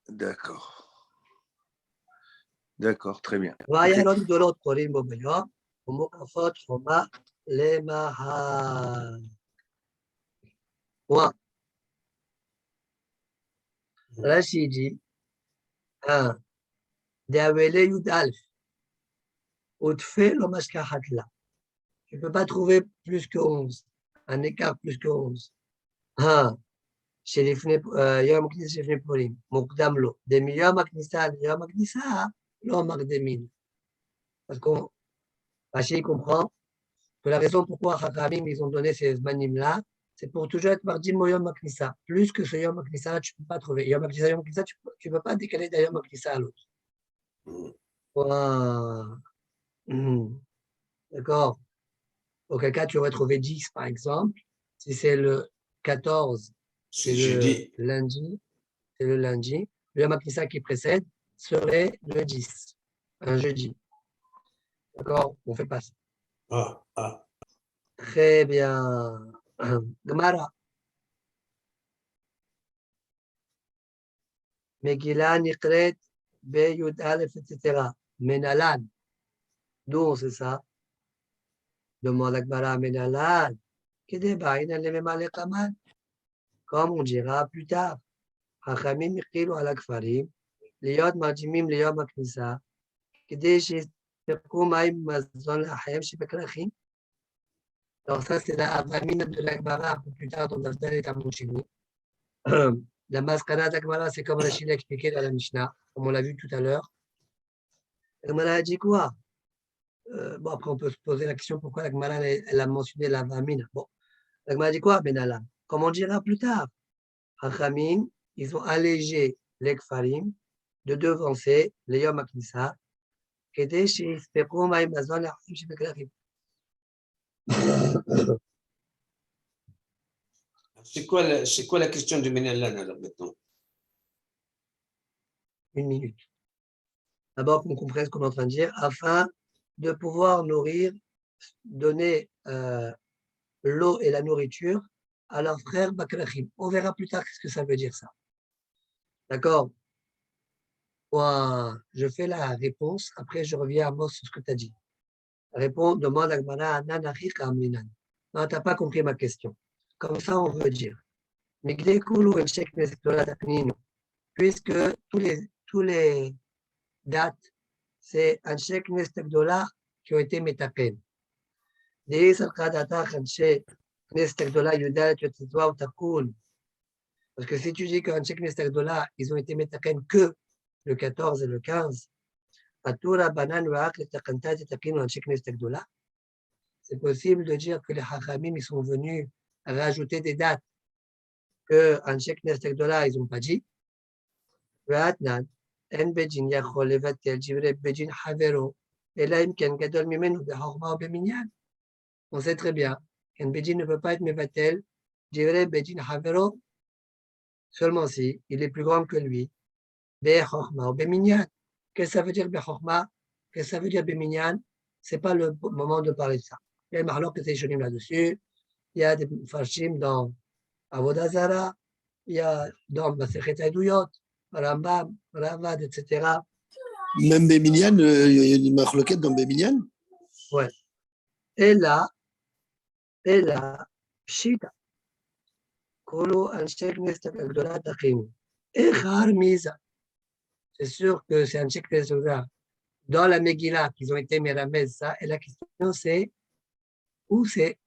D'accord. D'accord, très bien. Vayarod Dolot Korim Bobayom. Umokafot Choma Lemahar. Moi, Rachid dit, Deawele Yudalf, Outfe Lomashkahatla. Tu ne peux pas trouver plus que 11, un écart plus que 11. Chez les Yom Knisa, chez les Purim, Mokdam Lo, Demi Yom Knisa, Yom Knisa, Lo Magdemin. Parce qu'on, Rachid comprend que la raison pourquoi Chachamim, ils ont donné ces manim-là, c'est pour toujours être mardi Yom Knisa. Plus que ce Yom Knisa, tu ne peux pas trouver. Yom Knisa, tu ne peux pas décaler d'un Yom Knisa à l'autre. Wow. D'accord. Auquel cas, tu aurais trouvé 10, par exemple. Si c'est le 14, C'est c'est jeudi. le lundi. C'est le lundi. Le Yom HaKnissa qui précède serait le 10, un jeudi. D'accord? On fait pas ça. Ah, ah. Très bien. Gemara. Megillah Nikret Be Yud Aleph, etc. Menalan. D'où c'est ça? Demande la Gemara Menalan. Comme on dira plus tard. Hachamim Ichilu ala Kfarim. להיות מרשימים ליום הכניסה, כדי שיספקו מים ומזון לאחיהם שבכרכים. Alors ça, c'est la avamina de la Gemara, un peu plus tard dans l'Abdel et Tamoshini. La maskana de la Gemara, c'est comme Rachid l'a expliqué dans la Mishnah, comme on l'a vu tout à l'heure. La Gemara a dit quoi? Bon, après, on peut se poser la question pourquoi la Gemara, elle a mentionné la avamina. Bon, la Gemara a dit quoi? Benala. Comme on dira plus tard, Hachamim, ils ont allégé les Kfarim de devancer les Yom HaKnissa, כדי שיספקו מים מזון לאחים שבכרכים. C'est quoi la question de Menalan alors maintenant? Une minute. D'abord, qu'on comprenne ce qu'on est en train de dire, afin de pouvoir nourrir, donner l'eau et la nourriture à leurs frères Bakrachim. On verra plus tard ce que ça veut dire ça. D'accord? Je fais la réponse, après je reviens à moi sur ce que tu as dit. Réponds, demande à Gmara, Nanachik Amlinan. Non, tu n'as pas compris ma question. Comme ça, on veut dire. Puisque tous les dates, c'est un chèque Nestekdola qui ont été métapènes. Parce que si tu dis qu'un chèque Nestekdola, ils ont été métapènes que le 14 et le 15, c'est possible de dire que les Hachamim, ils sont venus rajouter des dates qu'un chèque Nestekdola, ils n'ont pas dit. On sait très bien qu'un Bedin ne peut pas être Mevatel, Jivrei Bedin Havero, seulement si il est plus grand que lui. Bechorma ou Beminyan. Qu'est-ce que ça veut dire Bechorma? Qu'est-ce que ça veut dire Beminyan? Ce n'est pas le moment de parler de ça. Il y a une marloque qui est là-dessus. Il y a des farshim dans Avodah Zara. Il y a dans Masechet Hadouyot, Rambam, Ravad, etc. Même Béminian, il y a une marloquette dans Béminian. Ouais. Et là, Pshita. Kolo Anshek Nestak Agdola Tachim. Echar Miza. C'est sûr que c'est un check dans la Megillah qu'ils ont été méramez, ça. Et la question c'est où c'est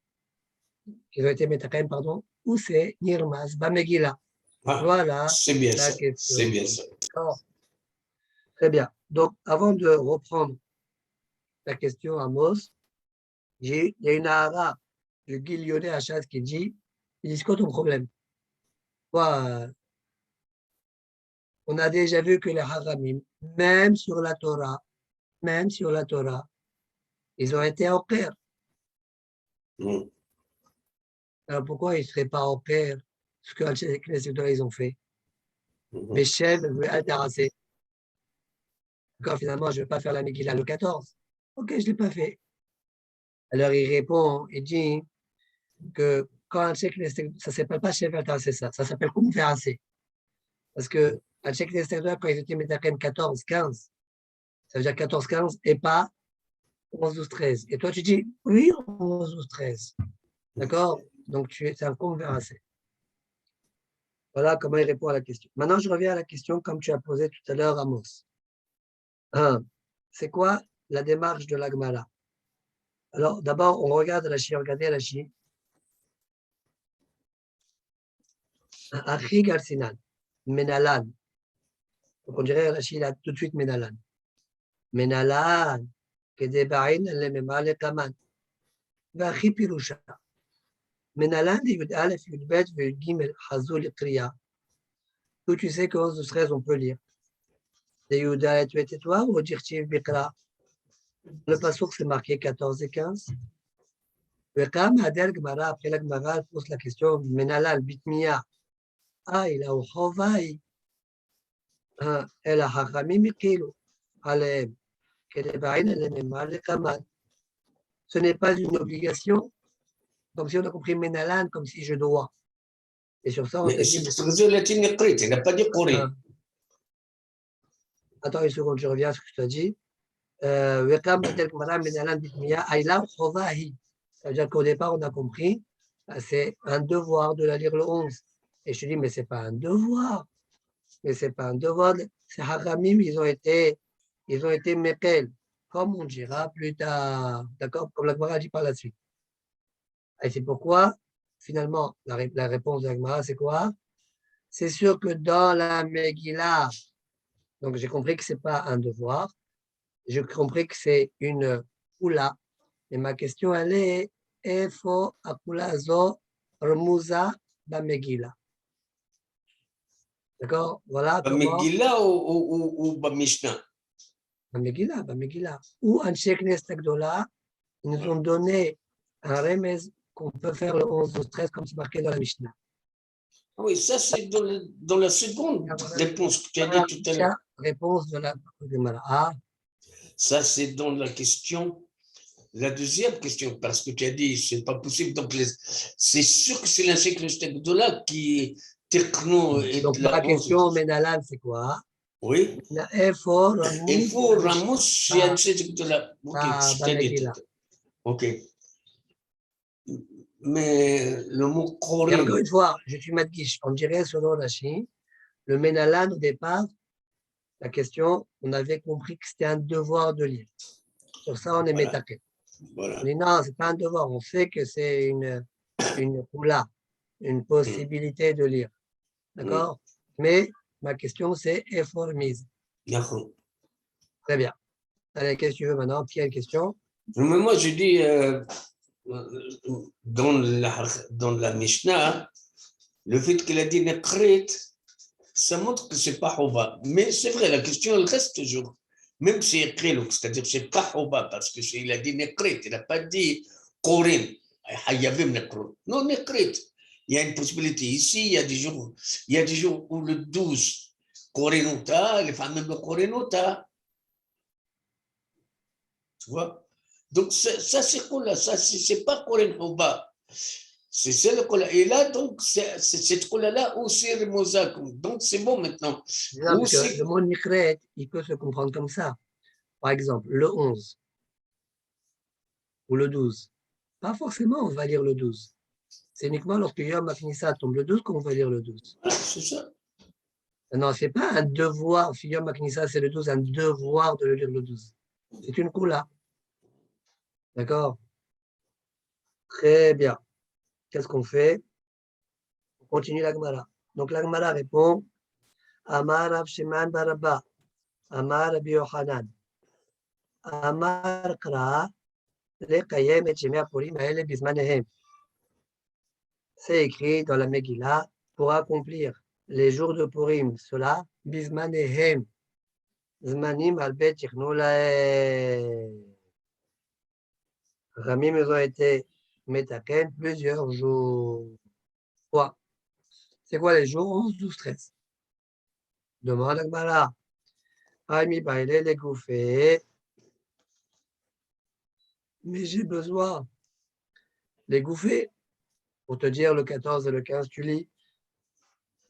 qu'ils ont été métakem, pardon, où c'est Nirmaz, ba Megillah. Voilà C'est bien la ça. question. C'est bien ça. Oh, très bien. Donc, avant de reprendre la question à Mos, il y a une ara de Guillaume Achaz qui dit, il dit, c'est quoi ton problème? Quoi, on a déjà vu que les Haramim, même sur la Torah, ils ont été au Caire. Alors pourquoi ils ne seraient pas au Caire ce que les ils ont fait? Mais Chev veut intéresser. Quand finalement, je ne vais pas faire la Megillah le 14. Ok, je ne l'ai pas fait. Alors il répond, il dit que quand un check, ça ne s'appelle pas Chev intéresser ça s'appelle conférencer. Parce que un check quand ils étaient métaken 14, 15, ça veut dire 14, 15 et pas 11, 12, 13. Et toi, tu dis, oui, 11, 12, 13. D'accord? Donc, c'est un conférencier. Voilà comment il répond à la question. Maintenant, je reviens à la question comme tu as posé tout à l'heure, Amos. C'est quoi la démarche de l'Agmara? Alors, d'abord, on regarde Rashi. Regardez Rashi. Achi Garsinan, Menalan. Donc, on dirait Rashi, il a tout de suite Menalan. Menalan, Kedebain, Lememale Kaman. Vachi Pirusha. Menalan, Yud Aleph, Yud Bet, Yud Gimel, Hazul, Kriya. Tout tu sais que 11 de 13, on peut lire. De Yud Aleph, Yud toi ou Dirtiv Bikra. Le passouk, c'est marqué 14 et 15. Vekam Hadel Gemara, après la Gemara, elle pose la question, Menalal Bitmiya, il a Uchovai, El Hachamim Ikilu, Aleem, Kedebain Elememar Lekaman. Ce n'est pas une obligation, donc si on a compris Menalan comme si je dois. Et sur ça, on Mais t'a c'est dit. traduit latin écrit, il n'a pas dit Corée. Attends une seconde, je reviens à ce que je t'ai dit. Vekam Hadel Gemara, Menalan Bitmiya, Aïla Uchovahi. C'est-à-dire qu'au départ, on a compris, c'est un devoir de la lire le 11. Et je te dis, mais ce n'est pas un devoir. Mais ce n'est pas un devoir. Ces haramim, ils ont été mekel, comme on dira plus tard. D'accord? Comme la Gemara dit par la suite. Et c'est pourquoi, finalement, la réponse de la Gemara, c'est quoi? C'est sûr que dans la Megillah, donc j'ai compris que ce n'est pas un devoir. J'ai compris que c'est une oula. Et ma question, elle est, Efo akula zo remuza ba Megillah. D'accord? Voilà comment. Megillah ou Mishnah? Ba Megillah. Ou Anshe Knesset Agdola, ils nous ont donné un remez qu'on peut faire le 11, le 13, comme c'est marqué dans la Mishnah. Oui, ça c'est dans la seconde réponse que tu as dit tout à l'heure. Réponse de la Gemara. Ça c'est dans la question. La deuxième question, parce que tu as dit, c'est pas possible. Donc, c'est sûr que c'est l'encyclopédie de là qui techno et donc, de la ma question, Menalan, c'est quoi? Oui. Il faut Ramos, c'est l'encyclopédie de la. Ok. Mais le mot Corée. Et encore une fois, je suis Madgish. On dirait selon Rashi, le Menalan, au départ, la question, on avait compris que c'était un devoir de lire. Sur ça, on est métaqué. Voilà. On dit non, ce n'est pas un devoir. On sait que c'est une possibilité de lire. D'accord? Mais ma question, c'est effort mise. D'accord. Très bien. Allez, qu'est-ce que tu veux maintenant? Qui a une question? Mais moi, je dis, dans la Mishnah, le fait qu'il a dit Nekret, ça montre que ce n'est pas Hova. Mais c'est vrai, la question, elle reste toujours. Même si c'est écrit, c'est-à-dire que ce n'est pas Hova, parce qu'il a dit Nekret, il n'a pas dit Korim. Non, Nekret. Il y a une possibilité. Ici, il y a des jours où le 12, Korinota, les femmes même le Korinota. Tu vois? Donc, ça, c'est quoi là? Ça, c'est pas Korin Hova. C'est le cola. Et là, donc, c'est cette cola-là aussi Remosa. Donc, c'est bon maintenant. Non, parce que le mot Nikret, il peut se comprendre comme ça. Par exemple, le 11 ou le 12. Pas forcément, on va lire le 12. C'est uniquement lorsque Yom Maknissa tombe le 12 qu'on va lire le 12. C'est ça. Non, ce n'est pas un devoir. Si Yom Maknissa, c'est le 12, un devoir de le lire le 12. C'est une coula. D'accord? Très bien. Qu'est-ce qu'on fait? On continue la Gemara. Donc la Gemara répond Amar Rav Shimon bar Abba, Amar Rabbi Yochanan, Amar Kra, Lekayem et Shemei Purim Haele Bizmanehem. C'est écrit dans la Megillah pour accomplir les jours de Purim, cela, Bizmanehem, Zmanim Albet Yichnu Lahem. Ramim, ils ont été Metaken plusieurs jours. Quoi? C'est quoi les jours? 11, 12, 13. Demande à Gmara. Ami Baile les Goufé. Mais j'ai besoin. Les Goufé, pour te dire le 14 et le 15, tu lis.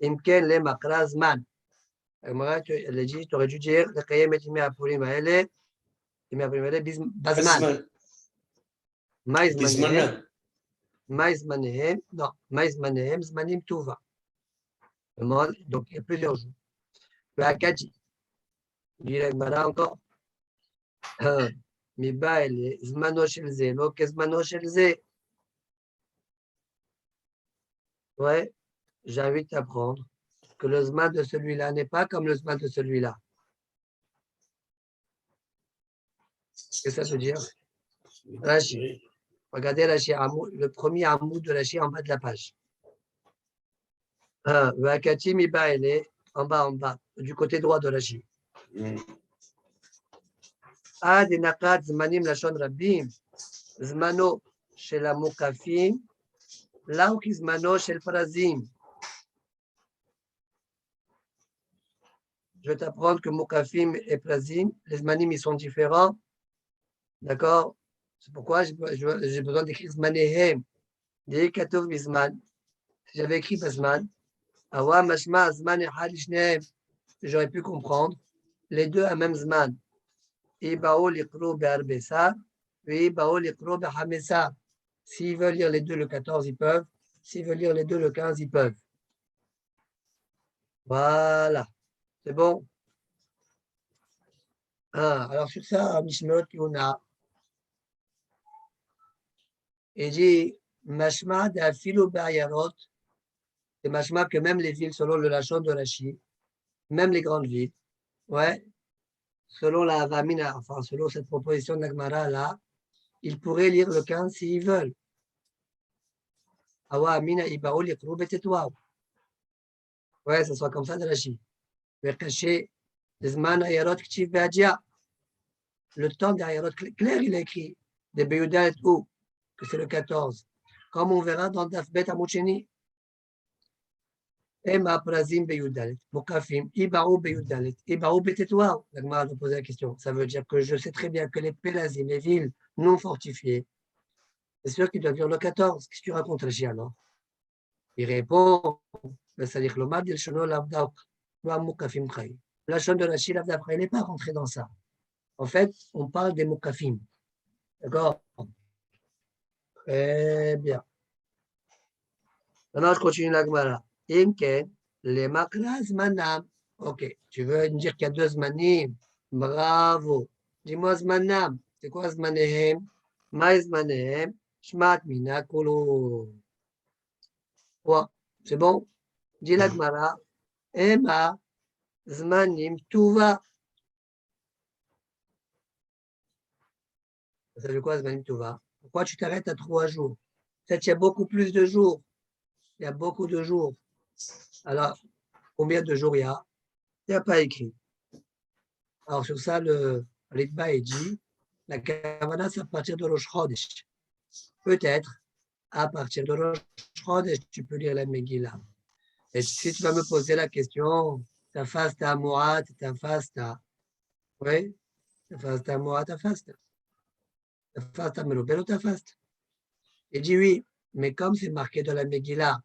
Imken le Makrazman. Elle a dit, tu aurais dû dire, le Kayem et Ime Apurim Aele, Ime Apurim Aele, Bazman. Maïzmanehem. Maïzmanehem. Non, Maïzmanehem, Zmanim Touva. Donc, il y a plusieurs jours. Le Akadi. Il dit la encore. Mibael, Zmano Shelze, non, Zmano Shelze. Ouais, j'invite à apprendre que le Zman de celui-là n'est pas comme le Zman de celui-là. Qu'est-ce que ça veut dire? Rashi. Regardez Rashi, le premier Hamoud de Rashi en bas de la page. Le Akati Mibael, en bas, du côté droit de Rashi. Ad Nakat Zmanim Lashon Rabbim, Zmano של המוקפים, לאו כזמנו של פרזים. Je vais t'apprendre que Mokafim et Prazim, les zmanim, ils sont différents. D'accord? C'est pourquoi j'ai besoin d'écrire Zmanehem. Des Katov Bizman. Si j'avais écrit Bazman, Awa Mashma Zman Echad Ishnehem, j'aurais pu comprendre les deux à même Zman. Ibao Likro Be'arbesar, et Ibao Likro Be'hamesar. S'ils veulent lire les deux le 14, ils peuvent. S'ils veulent lire les deux le 15, ils peuvent. Voilà. C'est bon? Ah, alors sur ça, Mishnot Yuna, il dit Mashma de Afilo Ba'ayarot, c'est Mashma que même les villes, selon le Lachon de Rashi, même les grandes villes, ouais, selon la Avamina, enfin, selon cette proposition d'Agmara là, ils pourraient lire le 15 s'ils veulent. Awa Amina Ibao Likrou Betetouaou. Ouais, ça soit comme ça de Rashi. Verkaché, Zman Ayarot Ktiv Be'adja. Le temps d'Ayarot clair, il a écrit, de Beyuda et où, que c'est le 14. Comme on verra dans Dafbet Amoucheni. Ema Prazim Beyudalet, Mokafim, Ibaou Beyudalet, Ibaou Betetouaou. L'Agmara nous pose la question. Ça veut dire que je sais très bien que les Pélazim, les villes non fortifiées, c'est sûr qu'ils doivent lire le 14. Qu'est-ce que tu racontes, Rashi, alors? Il répond, c'est-à-dire que le Mad, il chono l'Avdauk, le Mokafim Khaï. La chaîne de Rashi, l'Avdauk, il n'est pas rentré dans ça. En fait, on parle des Mokafim. D'accord? Très bien. Maintenant, je continue l'Agmara. Imken, les Makras Manam. Ok, tu veux me dire qu'il y a deux Zmanim? Bravo. Dis-moi Zmanam. C'est quoi Zmanehem? Ma Zmanehem, Shmat Mina Kolo. Ouais, c'est bon? Dis l'Agmara. Ema Zmanim Tuva. Ça veut quoi Zmanim Tuva? Pourquoi tu t'arrêtes à 3 jours? Peut-être il y a beaucoup plus de jours. Il y a beaucoup de jours. Alors, combien de jours il y a? Il n'y a pas écrit. Alors, sur ça, le Ritba est dit, la Kavana, c'est à partir de Rosh Chodesh. Peut-être, à partir de Rosh Chodesh, tu peux lire la Megillah. Et si tu vas me poser la question, ta faste à Morat, ta faste à... Oui, ta faste à Morat, ta faste. Ta faste à Melobel, ta faste. Il dit oui, mais comme c'est marqué dans la Megillah,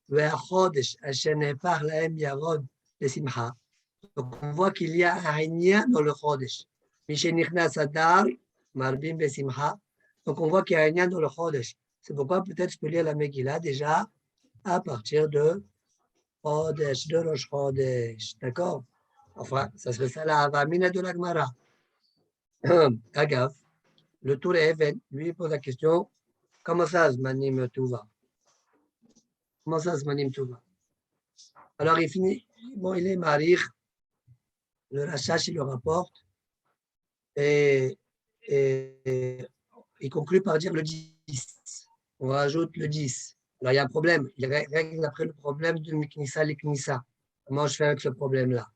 Chodesh, Hashem par la Yarod, le Simcha. Donc, on voit qu'il y a un Inyan dans le Chodesh. Mishenichnas Adar, Marbim Besimcha. Donc, on voit qu'il y a un Inyan dans le Chodesh. C'est pourquoi peut-être je peux lire la Megillah déjà à partir de Chodesh, de Rosh Chodesh. D'accord? Enfin, ça serait ça la Avamina de la Gemara. Agaf, le Tour Even, lui pose la question, comment ça, Zmanim Tuva? Comment ça, Zmanim Tuva? Alors, il finit, bon, il est Marich, le Rachash, il le rapporte, et il conclut par dire le 10. On rajoute le 10. Alors, il y a un problème. Il règle après le problème de Miknissa, l'Iknissa. Comment je fais avec ce problème-là?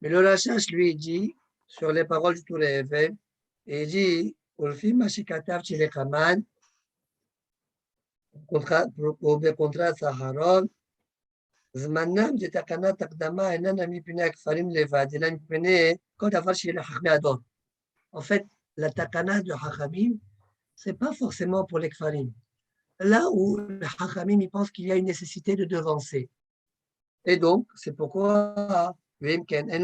Mais le Rachash, lui, il dit, sur les paroles du Touré Even, il dit, Ulfi Mashikatav Chilekaman, contrat Saharon, זמנם זה תקנת הקדמה איננה מפני הכפרים לבד, אלא מפני כל דבר שיהיה לחכמי הדור. En fait, la takana de Hachamim, ce n'est pas forcément pour les kfarim. Là où les Hachamim, ils pensent qu'il y a une nécessité de devancer. Et donc, c'est pourquoi, donc il n'y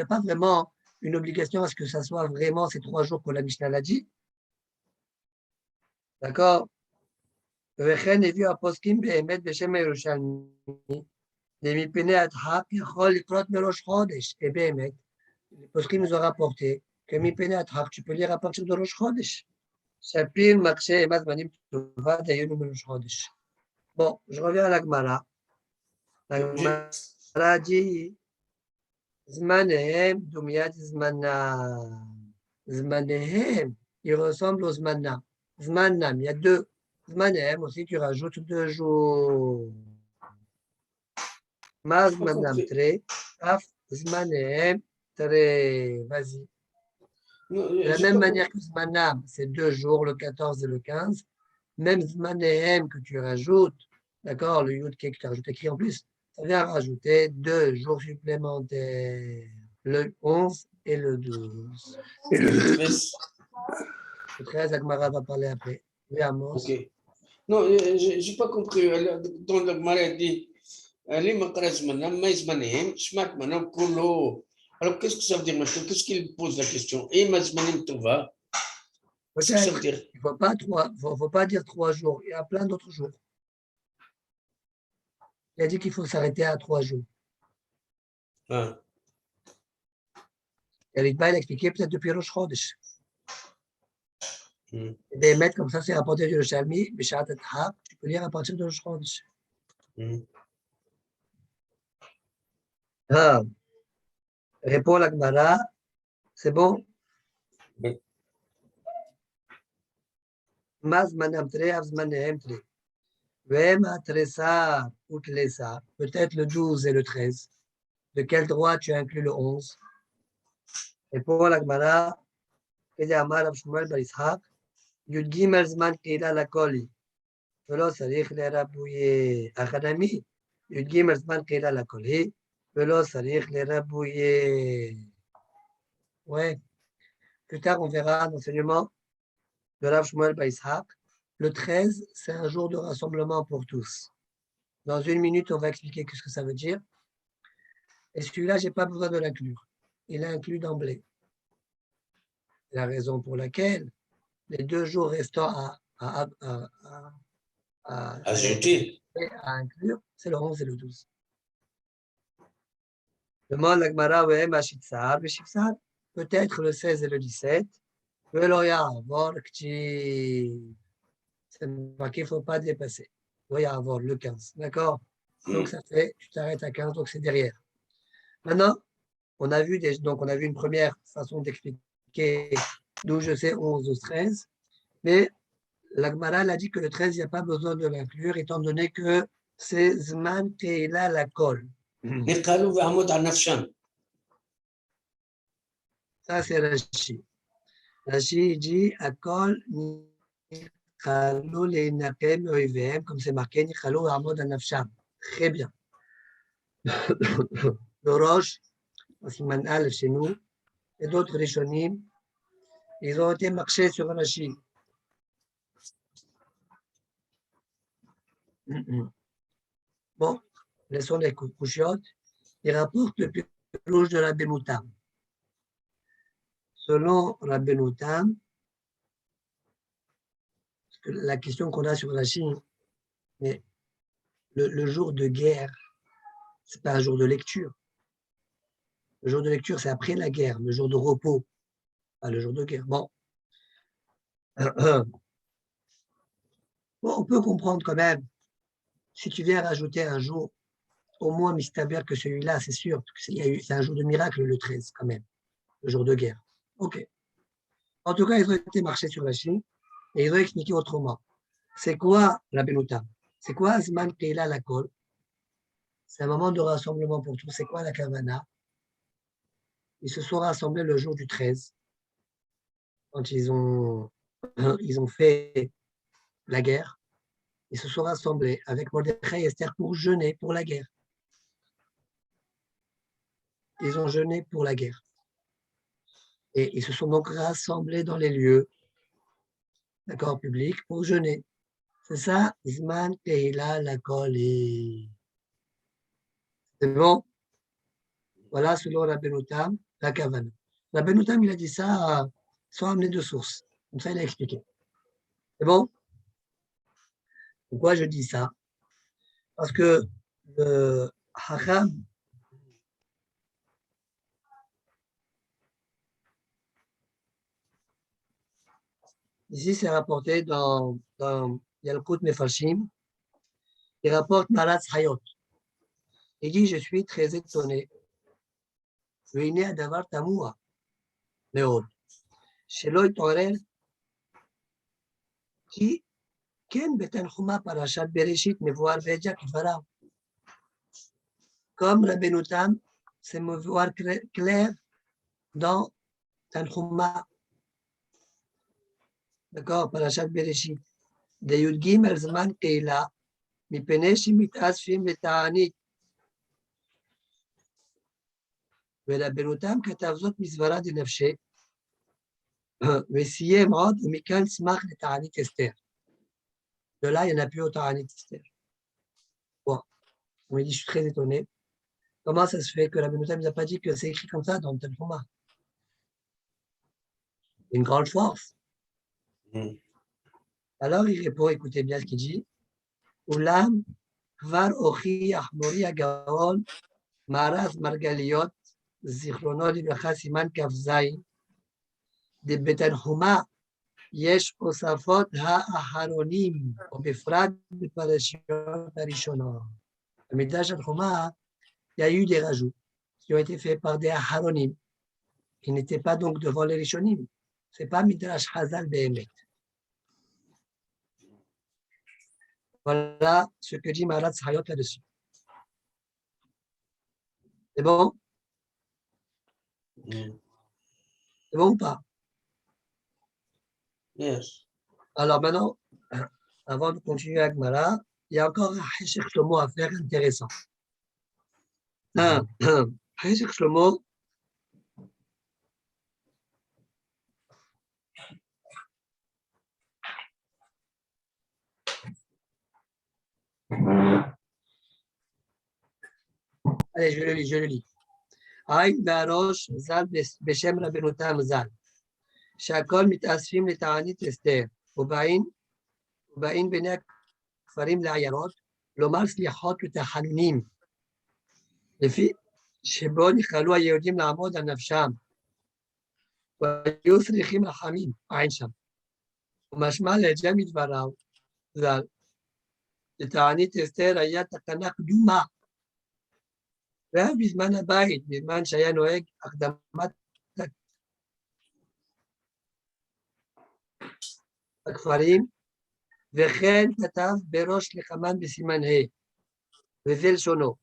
a pas vraiment une obligation à ce que ça soit vraiment ces 3 jours que la Mishnah l'a dit. D'accord? וכן הביאו הפוסקים באמת בשם הירושלמי, מפני הדחק יכול לקרות מראש חודש, באמת, הפוסקים nous ont rapporté que מפני הדחק tu peux lire à partir de ראש חודש. שפיל מקשה עם הזמנים טובה דיינו מראש חודש. Bon, je reviens à la Gemara. La Gemara dit זמניהם דומיית זמנם. זמניהם, il ressemble aux זמנם. זמנם, il y a 2. Zmanem aussi, tu rajoutes 2 jours. Ma zmanam tre, af zmanem tre. Vas-y. De la même manière que Zmanam, c'est 2 jours, le 14 et le 15. Même Zmanehem que tu rajoutes, d'accord, le Yud que tu rajoutes écrit en plus, ça vient rajouter 2 jours supplémentaires, le 11 et le 12. Et le Le 13, Agmara va parler après. Oui, Amos. Ok. Non, je n'ai pas compris. Dans le Gemara dit Ali Makras Manam, Mais Manem, Shmat Manam, Kolo. Alors, qu'est-ce que ça veut dire maintenant? Qu'est-ce qu'il pose la question? Et Mazmanim Tova. Qu'est-ce que ça veut dire? Il ne faut pas dire 3 jours. Il y a plein d'autres jours. Il a dit qu'il faut s'arrêter à 3 jours. Ah. Et Ritba, il a expliqué peut-être depuis Rosh Chodesh. Hmm. Et des mètres comme ça, c'est rapporté du Yerushalmi, Bishat et Hab, tu peux lire à partir de Rosh Chodesh. Hmm. Ah. Répond la Gemara, c'est bon? Oui. Maz manam tre, av zmanehem tre. Vema tresa ou tlesa, peut-être le 12 et le 13. De quel droit tu inclus le 11? Répond la Gemara, Kedi Amar Rav Shmuel bar Yitzhak, Yud Gimel zman kila la koli. ולא צריך לרבויה. החנמי, י"ג זמן קהילה לקולי, ולא צריך לרבויה. Ouais. Plus tard, on verra l'enseignement de Rav Shmuel bar Yitzhak. Le 13, c'est un jour de rassemblement pour tous. Dans 1 minute, on va expliquer ce que ça veut dire. Et celui-là, je n'ai pas besoin de l'inclure. Il est inclus d'emblée. La raison pour laquelle les 2 jours restants à Ajouter. à inclure, c'est le 11 et le 12. Demande la Gemara, ouais, Machitsar, Beshipsar, peut-être le 16 et le 17. Veloya, Vorkchi. C'est marqué, il ne faut pas dépasser. Veloya, avoir le 15. D'accord? Donc, ça fait, tu t'arrêtes à 15, donc c'est derrière. Maintenant, on a vu une première façon d'expliquer d'où je sais 11, 12, 13. Mais la Gemara a dit que le 13, il n'y a pas besoin de l'inclure, étant donné que c'est Zman Keila la Kol. Niqalu ve'amod al nafsham. Ça, c'est Rashi. Rashi dit Akol Nichalu leinakem oivem, comme c'est marqué Nichalu ve'amod al nafsham. Très bien. Le Roche, Siman Al chez nous, et d'autres Rishonim, ils ont été marchés sur Rashi. Bon, laissons les couchiottes. Il rapporte le pirouge de Rabbeinu Tam. Selon Rabbeinu Tam, la question qu'on a sur la Chine, mais le jour de guerre, ce n'est pas un jour de lecture. Le jour de lecture, c'est après la guerre, le jour de repos, pas le jour de guerre. Bon. Bon, on peut comprendre quand même, si tu viens rajouter un jour, au moins Mistaber que celui-là, c'est sûr, c'est un jour de miracle le 13 quand même, le jour de guerre. Ok. En tout cas, ils ont été marchés sur la Chine et ils ont expliqué autrement. C'est quoi la Benouta? C'est quoi Zman Keila la Kol? C'est un moment de rassemblement pour tous. C'est quoi la Kavana? Ils se sont rassemblés le jour du 13, quand ils ont fait la guerre. Ils se sont rassemblés avec Mordechai et Esther pour jeûner pour la guerre. Ils ont jeûné pour la guerre. Et ils se sont donc rassemblés dans les lieux, d'accord, publics, pour jeûner. C'est ça, Zman Keila la Kol. C'est bon? Voilà, selon Rabbeinu Tam, la Kavana. Rabbeinu Tam, il a dit ça sans amener de source. Comme ça, il a expliqué. C'est bon? Pourquoi je dis ça? Parce que le Hacham, ici, c'est rapporté dans Yalkut Mefarshim, il rapporte Maratz Hayot. Il dit, je suis très étonné. והנה הדבר תמוה מאוד, שלא התעורר, כי כן בתנחומה פרשת בראשית מבואר ויג'ע כדבריו. Comme Rabbeinu Tam, c'est מבואר clair dans Tanchuma, d'accord, Parashat Bereshit. De Yud Gimel Zman Keila, מפני שמתאספים לתענית. ולבנותם כתב זאת מסברה דנפשי, וסיים עוד, ומכאן צמח לתענית אסתר. De là, il n'y en a plus au Ta'anit Esther. Bon, on me dit, je suis très étonné. Comment ça se fait que la Benotam ne nous a pas dit que c'est écrit comme ça dans le Tanhuma? Une grande force. Alors, il répond, écoutez bien ce qu'il dit. Ulam, kvar ochi ahmori agaon, maraz margaliot, zichrono livracha siman kafzayin, de Betanhuma, יש הוספות האחרונים, ובפרט בפרשיות הראשונות. במדרש התנחומה, il y a eu des rajouts qui ont été faits par des aharonim, qui n'étaient pas donc devant les rishonim. Ce n'est pas Midrash Hazal Behemet. Voilà ce que dit Maharat Tzchayot là-dessus. C'est bon? C'est bon ou pas? Yes. Alors maintenant, avant de continuer avec Mara, il y a encore un Heshek Shlomo à faire intéressant. Heshek Shlomo, allez, je le lis. Aïn Barosh Zal Beshem Rabbenutam Zal. שהכל מתאספים לתענית אסתר, ובאים בני הכפרים לעיירות, לומר סליחות ותחנונים, לפי שבו נכללו היהודים לעמוד על נפשם, והיו צריכים רחמים, עין שם. ומשמע לג'ה מדבריו, ז"ל, לתענית אסתר היה תקנה קדומה, ואז בזמן הבית, בזמן שהיה נוהג הקדמת הכפרים, וכן כתב בראש לחמן בסימן ה', וזה לשונו.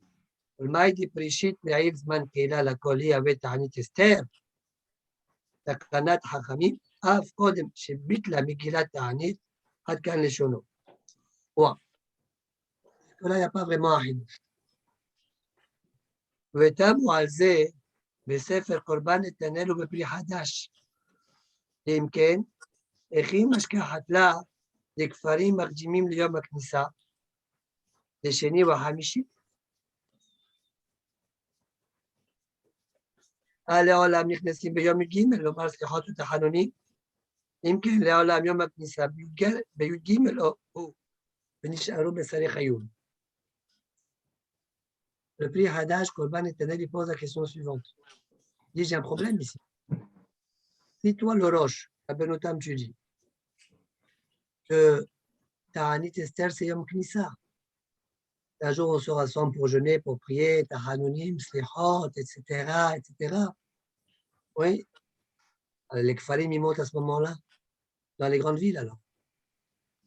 ולמאי דפרישית להעיר זמן קהילה לכל היא הווה תענית אסתר, תקנת חכמים, אף קודם שביטלה מגילת תענית, עד כאן לשונו. וואה, אולי היה pas vraiment החידוש. ותמו על זה בספר קורבן נתנאל ובפרי חדש. אם כן, הכין משכחת לה לכפרים מקדימים ליום הכניסה, לשני וחמישי. לעולם נכנסים ביום ג' לומר סליחות ותחנונים, אם כן לעולם יום הכניסה בי"ג או ונשארו בשרי חיון. Le prix Hadash, Korban Netanel, il pose la question suivante. Il dit, j'ai un problème ici. Si toi, le Roche, à Benotam, tu dis que Ta'anit Esther, c'est Yom Knissa. Un jour, on se rassemble pour jeûner, pour prier, Tahanonim, Slichot, etc., etc. Oui. Les Kfarim, ils montent à ce moment-là, dans les grandes villes, alors.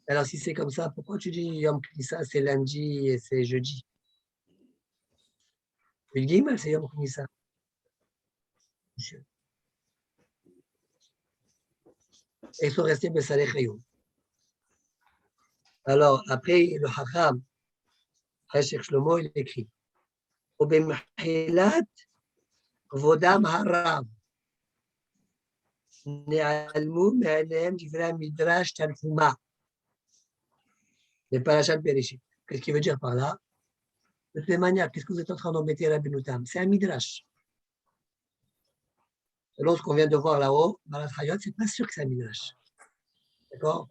Alors, si c'est comme ça, pourquoi tu dis Yom Knissa, c'est lundi et c'est jeudi? Le Gimel, c'est Yom Knissa. Et ils sont restés Bessalei Chayoum. Alors, après, le Hacham, Heshek Shlomo, il écrit Obemchilat Vodam Harav Ne'almu Me'alem Divrei Midrash Tanhuma. Les Parashat Bereshit. Qu'est-ce qu'il veut dire par là? De toutes les manières, qu'est-ce que vous êtes en train d'embêter Rabbi Notam? C'est un Midrash. Selon ce qu'on vient de voir là-haut, dans la Chayot, c'est pas sûr que c'est un Midrash. D'accord?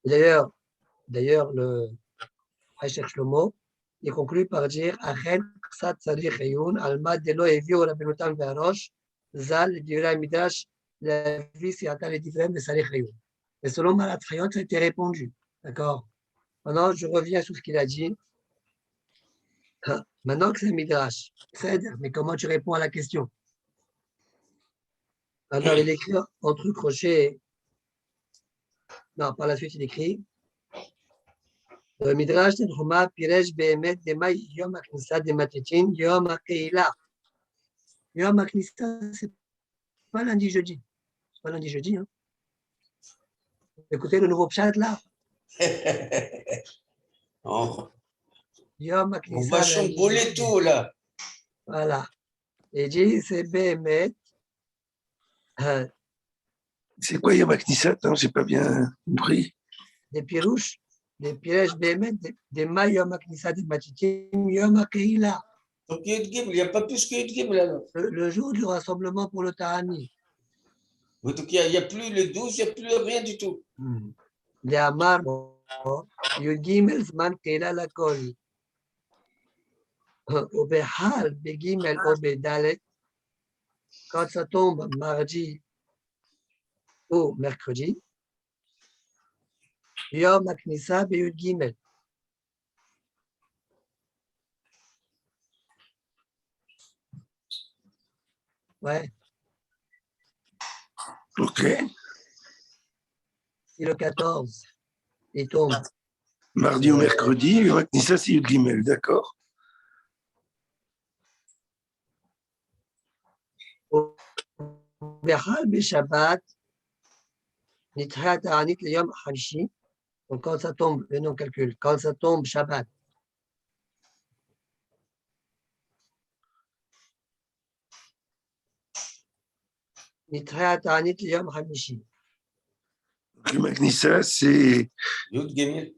D'ailleurs, le Heshek Shlomo, il conclut par dire Achen Ksat Tzarich Eyun, Alma Delo Eviu Rabbi Notam Ve'arosh, Zal Divrei Midrash, la vie c'est atteint les divrei de Tzarich Eyun. Et selon Marat Chayot, ça a été répondu. D'accord? Maintenant, je reviens sur ce qu'il a dit. Maintenant que c'est un Midrash, mais comment tu réponds à la question? Alors, il écrit entre crochets. Non, par la suite, il écrit le Midrash Tanhuma Piresh Behemet Demai Yom HaKnissa Dematetin Yom HaKeila. Yom HaKnissa, c'est pas lundi, jeudi. C'est pas lundi, jeudi. Hein. Écoutez le nouveau pshat là. On, Yom on HaKnissa. va chambouler tout là. Voilà. Et dit, c'est Bémet. C'est quoi Yom HaKnissat? J'ai pas bien compris. Des pirouches, des pièges Bémet, des mailles Yom HaKnissa, des matitim, Yom HaKehila. Donc Yud Gimel, il n'y a pas plus que Yud Gimel alors. Le jour du rassemblement pour le Tahani. Donc il n'y a plus le 12, il n'y a plus rien du tout. Les Amar, Yud Gimel, Zman Kehila Lakol. Au Behal, Begimel, au Bedalet, quand ça tombe mardi ou mercredi, Yom HaKnissa, Beyud Gimel. Ouais. Ok. Si le 14, il tombe. Mardi ou mercredi, Yom HaKnissat, c'est Yud Gimel, d'accord. Au Behal, Beshabbat, Nitrat Ta'anit, le Yom Hamishi. Donc quand ça tombe, le non-calcul, quand ça tombe Shabbat, Nitrat Ta'anit, le Yom Hamishi. Yom HaKnissat, c'est Yud Gimel.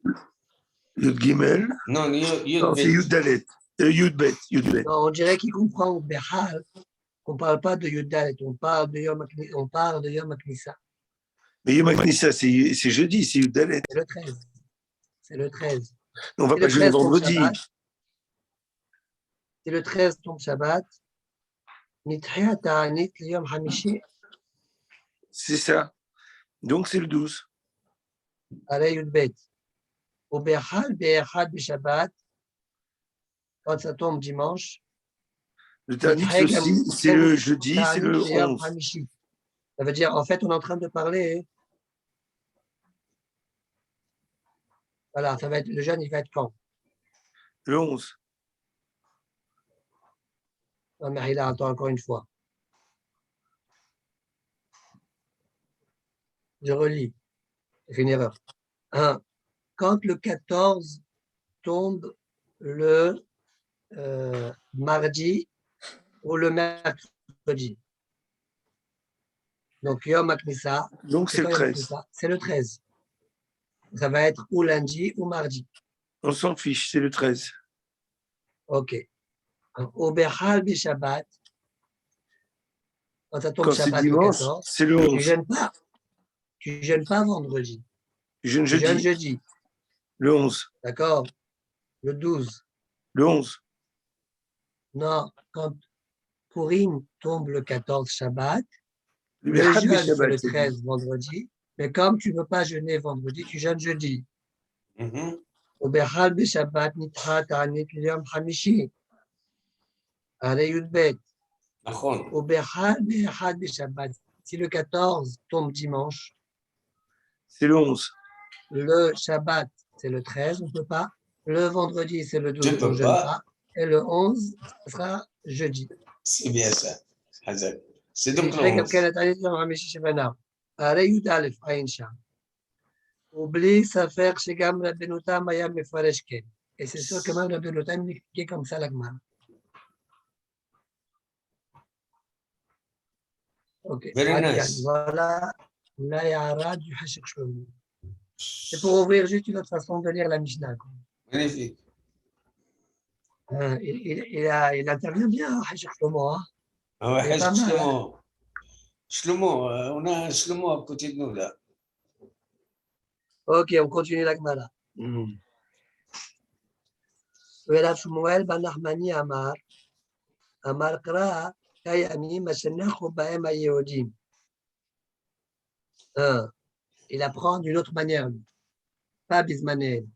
Yud Gimel. Non, Yud Non, c'est Bet. Yud Dalet. Yud Bet. Yud Bet. Non, on dirait qu'il comprend au Behal qu'on ne parle pas de Yudalet, on parle de Yom HaKnissa. Mais Yom HaKnissat, c'est jeudi, c'est Yud Dalet. C'est le 13. C'est le 13. On ne va Si pas le jeûner 13 tombe vendredi. Shabbat, si le 13 tombe Shabbat, Nitria Ta'anit, le Yom Hamishi, C'est ça. Donc, c'est le 12. Alei Yudbet. Au Behal, Be'echad, Shabbat, quand ça tombe dimanche, Le Tanit aussi, c'est le jeudi, c'est le 11. Ça veut dire, en fait, on est en train de parler. Voilà, ça va être, le jeûne, il va être quand? Le 11. Non, mais il attends encore une fois. Je relis. C'est une erreur. 1. Quand le 14 tombe le mardi ou le mercredi. Donc, Yom HaKnissa. Donc, c'est le 13. C'est le 13. Ça va être ou lundi ou mardi. On s'en fiche, c'est le 13. OK. Au Behal Shabbat, quand ça tombe Quand c'est Shabbat dimanche, le 14, c'est le 11. Tu jeûnes pas vendredi. Je jeûne Tu jeûnes jeudi. jeudi. Le 11. D'accord. Le 12. Le 11. Non, quand Purim tombe le 14 Shabbat, Le le Behal jeûne, c'est Shabbat, le c'est 13 vendredi. Mais comme tu ne veux pas jeûner vendredi, tu jeûnes jeudi. Au Behal Shabbat, Nitra Ta'anit Yom Hamishi. Alei Yudbet. Au Behal Shabbat. Si le 14 tombe dimanche, c'est le 11. Le Shabbat, c'est le 13, on ne peut pas. Le vendredi, c'est le 12, on ne jeûne pas. Et le 11, ce sera jeudi. C'est bien ça, Hazak. C'est donc le 11. Oublie ça faire chez Gam la Benouta Maya Mefareshken. Et c'est sûr que même la Benouta m'expliquait comme ça la Gemara. Ok. Very nice. Voilà la Yara du Hashik Shlomo. C'est pour ouvrir juste une autre façon de lire la Mishnah. Magnifique. Il intervient bien, Hashik Shlomo. Hein. Ah ouais, C'est pas mal, Shlomo. Shlomo, on a un Shlomo à côté de nous là. Ok, on continue la Gemara. Vela Shmuel ben Nachmani Amar. Amar Kra, Kayami, Mashenach, Baem Ayehodim. Il apprend d'une autre manière, pas Bismanel.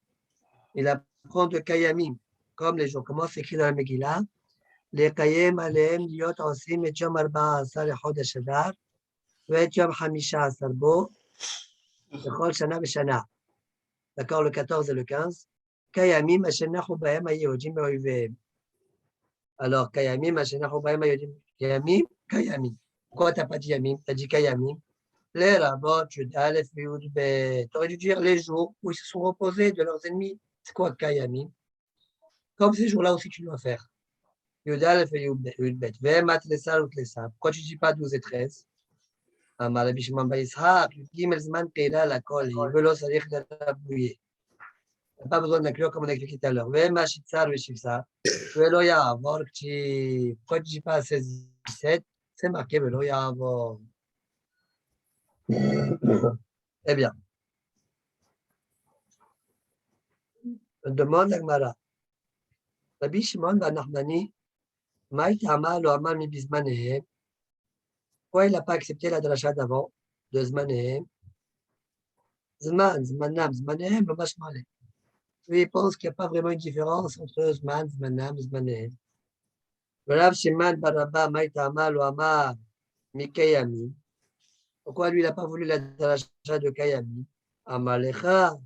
Il apprend de Kayamim, comme les jours. Comment s'écrit dans la Megillah? Les Kayem Aleem, Liot Osim, et Yom Arba Asar, et Chodesh Adar, et Yom Hamisha Asar Bo, Bechol Shana Beshana. D'accord, le 14 et le 15. Kayamim, Mashenach, Baem Ayehodim, Be'oiveem. Alors, Kayamim, Mashenach, Baem Ayehodim. Kayamim, Kayamim. Pourquoi tu n'as pas dit Yamim? Tu as dit Kayamim. Les rabbins, Yud Aleph, Yud Bet. Tu aurais dû dire les jours où ils se sont reposés de leurs ennemis. C'est quoi Kayamim? Comme ces jours-là aussi, tu dois faire. Yud Aleph et Yud Bet. Ve'emat lesar ou lesar. Pourquoi tu ne dis pas 12 et 13? Amar Rabbi Shimon bar Yitzhak, Yud Gimel Zman Keila la Kol, Velo Sarich de la Bouillée. Tu n'as pas besoin d'inclure comme on a expliqué tout à l'heure. Ve'ema Shitzar Veshivsar. Velo Ya'avor, pourquoi tu ne dis pas 16 17? C'est marqué Velo Ya'avor. Eh bien, demande la Gemara. Rabbi Shimon bar Nachmani, Maït Amal ou Amal mi Bizmanehem. Pourquoi il n'a pas accepté la dracha d'avant de Zmanehem? Zman, Zmanam, Zmanehem, le Mashmale. Lui, il pense qu'il n'y a pas vraiment une différence entre Zman, Zmanam, Zmanehem. Le Rav Shimon bar Abba, Maït Amal ou Amal mi Kayami. Pourquoi lui, il n'a pas voulu la dracha de Kayami? Amalecha,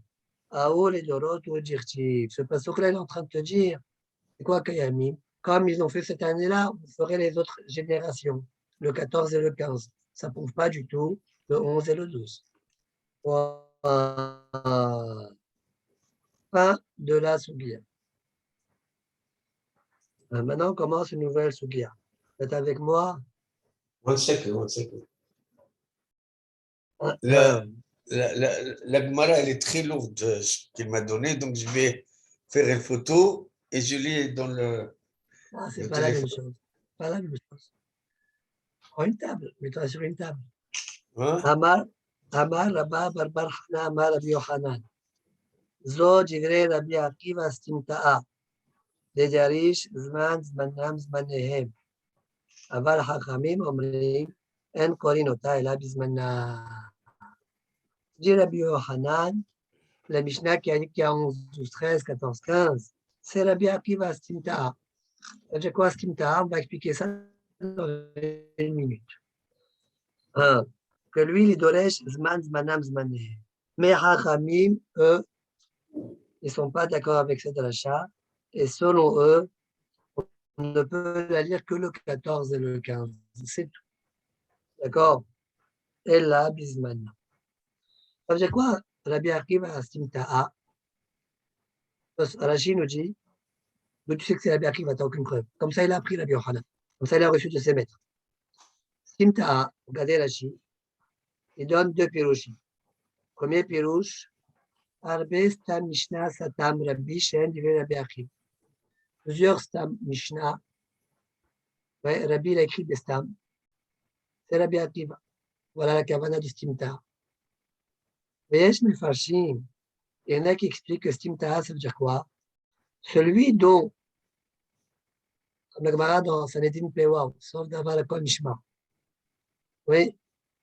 Aoul et Dorot ou Dirtiv. Ce passage-là, il est en train de te dire, c'est quoi Kayami? Comme ils ont fait cette année-là, vous ferez les autres générations, le 14 et le 15. Ça ne prouve pas du tout le 11 et le 12. Fin de la Sougia. Maintenant, on commence une nouvelle Sougia. Vous êtes avec moi? One second. La Gemara, elle est très lourde, ce qu'il m'a donné, donc je vais faire une photo et je l'ai dans le. Ah, c'est le pas la même téléphone. chose. Pas la même chose. Prends une table, mets-toi sur une table. Hein? Amar Rabba Barbar Hana, Amar Rabbi Yochanan. Zo Jigre Rabbi Akiva Stimta'a. Dejarish Zman Zmanam Zmanehem. Aval Hachamim Omrim En Korin Ota Ela Bizmana. Dit Rabbi Yochanan, la Mishnah qui a dit qu'il y a 11, 12, 13, 14, 15, c'est Rabbi Akiva Stimta'a. Ça veut dire quoi Stimta'a? On va expliquer ça dans une minute. Que lui, il doresh Zman Zmanam Zmanehem. Mais Hachamim, eux, ils ne sont pas d'accord avec cette rachat. Et selon eux, on ne peut la lire que le 14 et le 15. C'est tout. D'accord? Et là, Bismana. Ça veut dire quoi? Rabbi Akiva Stimta'a. Rashi nous dit, mais tu sais que c'est Rabbi Akiva, tu n'as aucune preuve. Comme ça, il a appris Rabbi Yochanan. Comme ça, il a reçu de ses maîtres. Stimta'a, regardez Rashi, il donne deux pirouchis. Premier pirouche, Arbe Stam Mishnah Satam Rabbi Shen Divrei Rabbi Akiva. Plusieurs Stam Mishnah. Ouais, Rabbi, il a écrit des Stam. C'est Rabbi Akiva. Voilà la kavana du Stimta'a. Veyesh Mefarshim. Il y en a qui expliquent que Stimta'a, ça veut dire quoi? Celui dont, comme la Gemara dans Sanhedrin Pewaou, sauf d'avoir la Kol Nishma. Oui,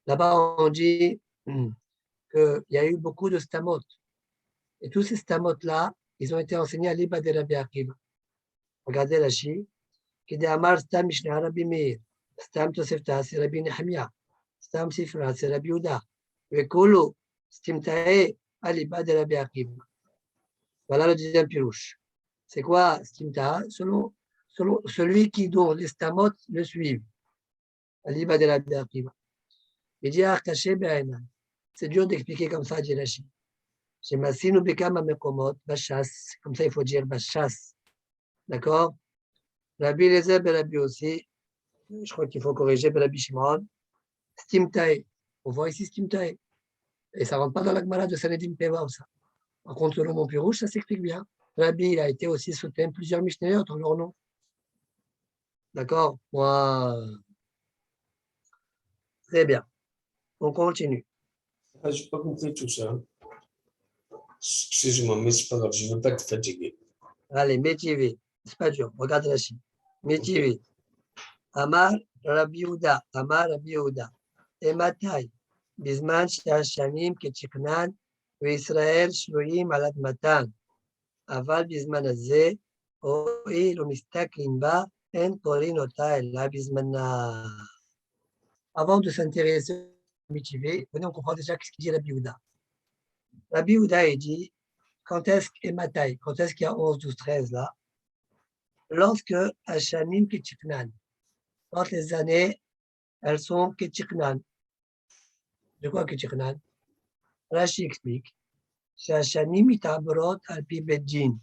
là-bas on dit qu'il y a eu beaucoup de stamot. Et tous ces stamot-là, ils ont été enseignés à l'Iba de Rabbi Akiva. Regardez la Chi, qui dit Amar Stam Mishnah Rabbi Meir, Stam Tosefta, c'est Rabbi Nehemia, Stam Sifra, c'est Rabbi Uda, Vekulu, Stimtae, à l'Iba de Rabbi Akiva. Voilà le deuxième pirouche. C'est quoi Stimtae? Selon celui qui dont les stamot le suivent. À l'Iba de Rabbi Akiva. Il dit Arkaché Be'ena. C'est dur d'expliquer comme ça, dit Rashi. Chez Massino Bekam Amekomot, Bachas, comme ça il faut dire Bachas. D'accord? Rabbi Lezer Rabbi aussi, je crois qu'il faut corriger Rabbi Shimon. Stimtae. On voit ici Stimtae. Et ça ne rentre pas dans la Gemara de Sanhedrin Pewaou, ça. Par contre, selon mon pirouche, ça s'explique bien. Rabbi, il a été aussi soutenu plusieurs mishnayot en leur nom. D'accord? Moi. Très bien. On continue. Ah, je n'ai pas compris tout ça. Excuse-moi, mais c'est pas grave, je ne veux pas te fatiguer. Allez, métivé. C'est pas dur. Regarde la Chine. Métivé. Amar Rabbi Yehuda. Amar Rabbi Yehuda. Ematai. Bizman Shashanim Ketchiknan. וישראל שרויים על אדמתם, אבל בזמן הזה, הואיל ומסתכלים בה, אין קוראים אותה אלא בזמנה. Avant de s'intéresser au métivé, venez, on comprend déjà ce qu'il dit Rabbi Yehuda. Rabbi Yehuda, il dit, quand est-ce qu'il y a 11, 12, 13 là? Lorsque Hashanim Ketchiknan, quand les années, elles sont Ketchiknan, De quoi que Tirnan? Rashi explique. שהשנים מתעברות על פי בית דין,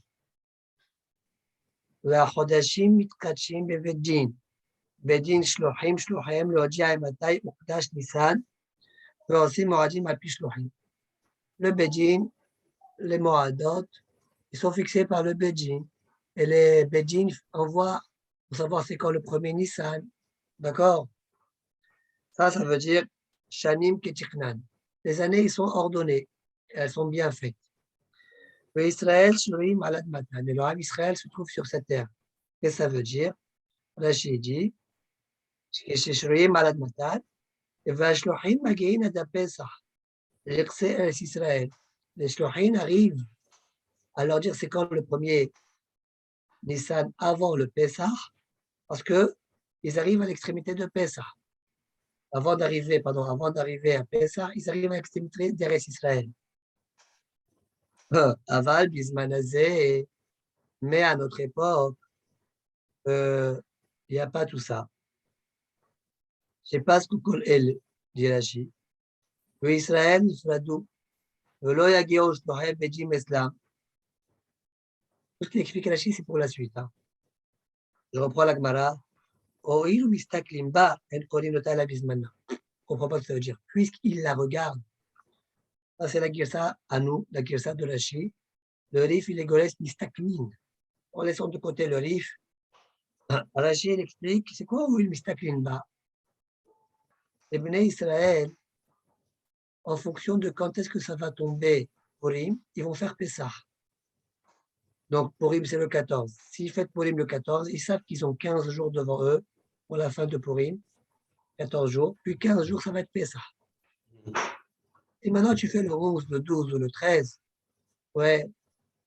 והחודשים מתקדשים בבית דין. בית דין שלוחיהם להודיע מתי הוקדש ניסן, ועושים מועדים על פי שלוחים. Le Bedin, les Moadot, ils sont fixés par le Bedin. Et les Bedin envoient pour savoir c'est quand le premier Nissan. D'accord? Ça veut dire Shanim Ketiknan. Les années, ils sont ordonnées. Elles sont bien faites. Et Israël, Shloim Alad Matan. Et le Ram Israël se trouve sur cette terre. Qu'est-ce que ça veut dire? Rachid dit Shloim Alad Matan. Et Vashlohim Magin Ad Pesach. L'Excès Israël. Les Shlohim arrivent à leur dire c'est quand le premier Nissan avant le Pesach, parce qu'ils arrivent à l'extrémité de Pesach. Avant d'arriver à Pesach, ils arrivent à l'extrémité d'Eretz Israël. Aval, Bismanazé, mais à notre époque, il n'y a pas tout ça. Je ne sais pas ce que Kol El dit Rashi. Le Israël, Nifradou, Velo Yageo Shlohem Bejim Eslam. Tout ce qui explique Rashi, c'est pour la suite. Hein. Je reprends la Gemara. Oïl Mistaklim Ba, El Korim Notala Bismana. Je ne comprends pas ce que ça veut dire. Puisqu'il la regarde, ça c'est la Girsa à nous, la Girsa de Rashi. Le Rif, il est Goles Mistakmin. En laissant de côté le Rif, Rashi il explique c'est quoi Oïl Mistaklim Ba? Les Bnei Israël, en fonction de quand est-ce que ça va tomber Purim, ils vont faire Pessah. Donc Purim, c'est le 14. S'ils font Purim le 14, ils savent qu'ils ont 15 jours devant eux pour la fin de Purim, 14 jours, puis 15 jours, ça va être Pessah. Et maintenant, tu fais le 11, le 12 ou le 13, ouais,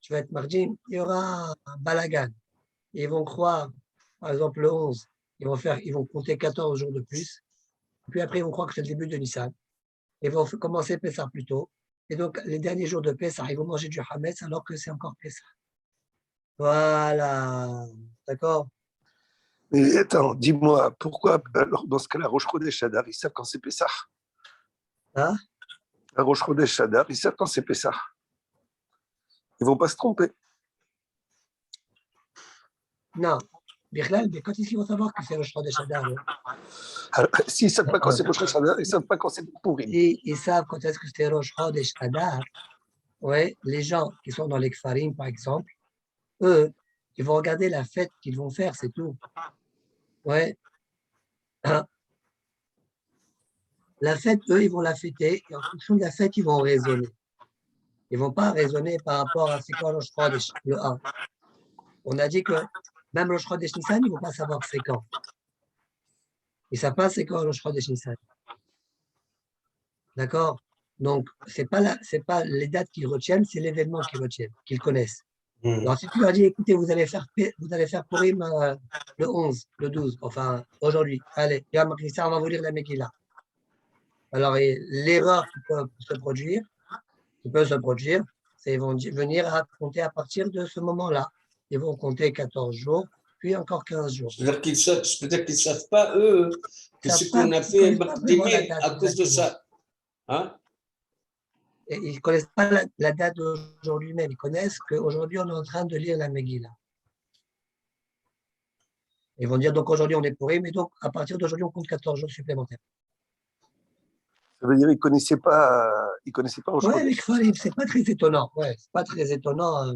tu vas être mardim, il y aura un balagan. Ils vont croire, par exemple, le 11, ils vont compter 14 jours de plus, puis après, ils vont croire que c'est le début de Nissan. Ils vont commencer Pessah plus tôt. Et donc, les derniers jours de Pessah, ils vont manger du Hametz alors que c'est encore Pessah. Voilà. D'accord? Mais attends, dis-moi, pourquoi, alors, dans ce cas-là, Rosh Chodesh Hadar, ils savent quand c'est Pessah? Hein? À Rosh Chodesh Hadar, ils savent quand c'est Pessah. Ils ne vont pas se tromper. Non. Birlal, mais quand ils vont savoir que c'est le Chodesh Hadar. S'ils ne savent pas quand c'est Rosh Chodesh Hadar, ils ne savent pas quand c'est Purim. Ils savent quand est-ce que c'est Rosh Chodesh Hadar. Ouais, les gens qui sont dans les Kfarim, par exemple, eux, ils vont regarder la fête qu'ils vont faire, c'est tout. Ouais. La fête, eux, ils vont la fêter et en fonction de la fête, ils vont raisonner. Ils ne vont pas raisonner par rapport à c'est quoi Rosh Chodesh, le 1. On a dit que même Rosh Chodesh Nissan, ils ne vont pas savoir c'est quand. Ils ne savent pas c'est quand Rosh Chodesh Nissan. D'accord? Donc, ce n'est pas les dates qu'ils retiennent, c'est l'événement qu'ils retiennent, qu'ils connaissent. Alors, si tu leur dis, écoutez, vous allez faire Purim le 11, le 12, enfin, aujourd'hui, allez, on va vous lire la Megillah. Alors, l'erreur qui peut se produire, c'est qu'ils vont venir à compter à partir de ce moment-là. Ils vont compter 14 jours, puis encore 15 jours. C'est-à-dire qu'ils ne savent pas, eux, que ce qu'on a fait à cause de ça. Hein? Et ils ne connaissent pas la date d'aujourd'hui même. Ils connaissent qu'aujourd'hui, on est en train de lire la Megillah. Ils vont dire, donc aujourd'hui, on est pourri, mais donc à partir d'aujourd'hui, on compte 14 jours supplémentaires. Ça veut dire qu'ils ne connaissaient pas Ouais, les Kfarim, c'est pas très étonnant. Ouais, c'est pas très étonnant.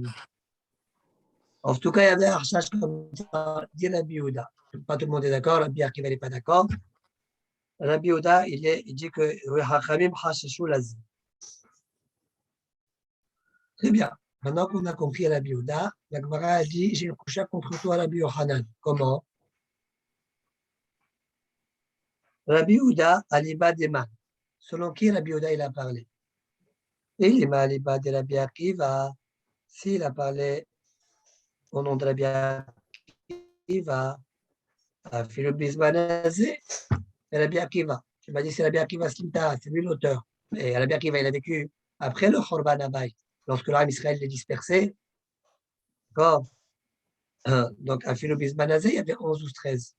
En tout cas, il y avait un recherche comme ça, dit Rabbi Yehuda. Pas tout le monde est d'accord, Rabbi Akiva n'est pas d'accord. Rabbi Yehuda, il dit que Hachamim Hasheshu Lazi. Très bien. Maintenant qu'on a compris Rabbi Yehuda, la Gemara a dit j'ai une coucha contre toi, Rabbi Yohanan. Comment? Rabbi Yehuda, Aliba Deman. Selon qui Rabbi Yehuda il a parlé? Et il est Aliba de Rabbi Akiva. S'il a parlé au nom de Rabbi Akiva, Philo Bismanazé, c'est Rabbi Akiva. Tu m'as dit c'est Rabbi Akiva Slimta, c'est lui l'auteur. Et Rabbi Akiva, il a vécu après le Khorban Abayt, lorsque l'Arme Israël est dispersé. D'accord? Donc, à Philo Bismanazé, il y avait 11 ou 13.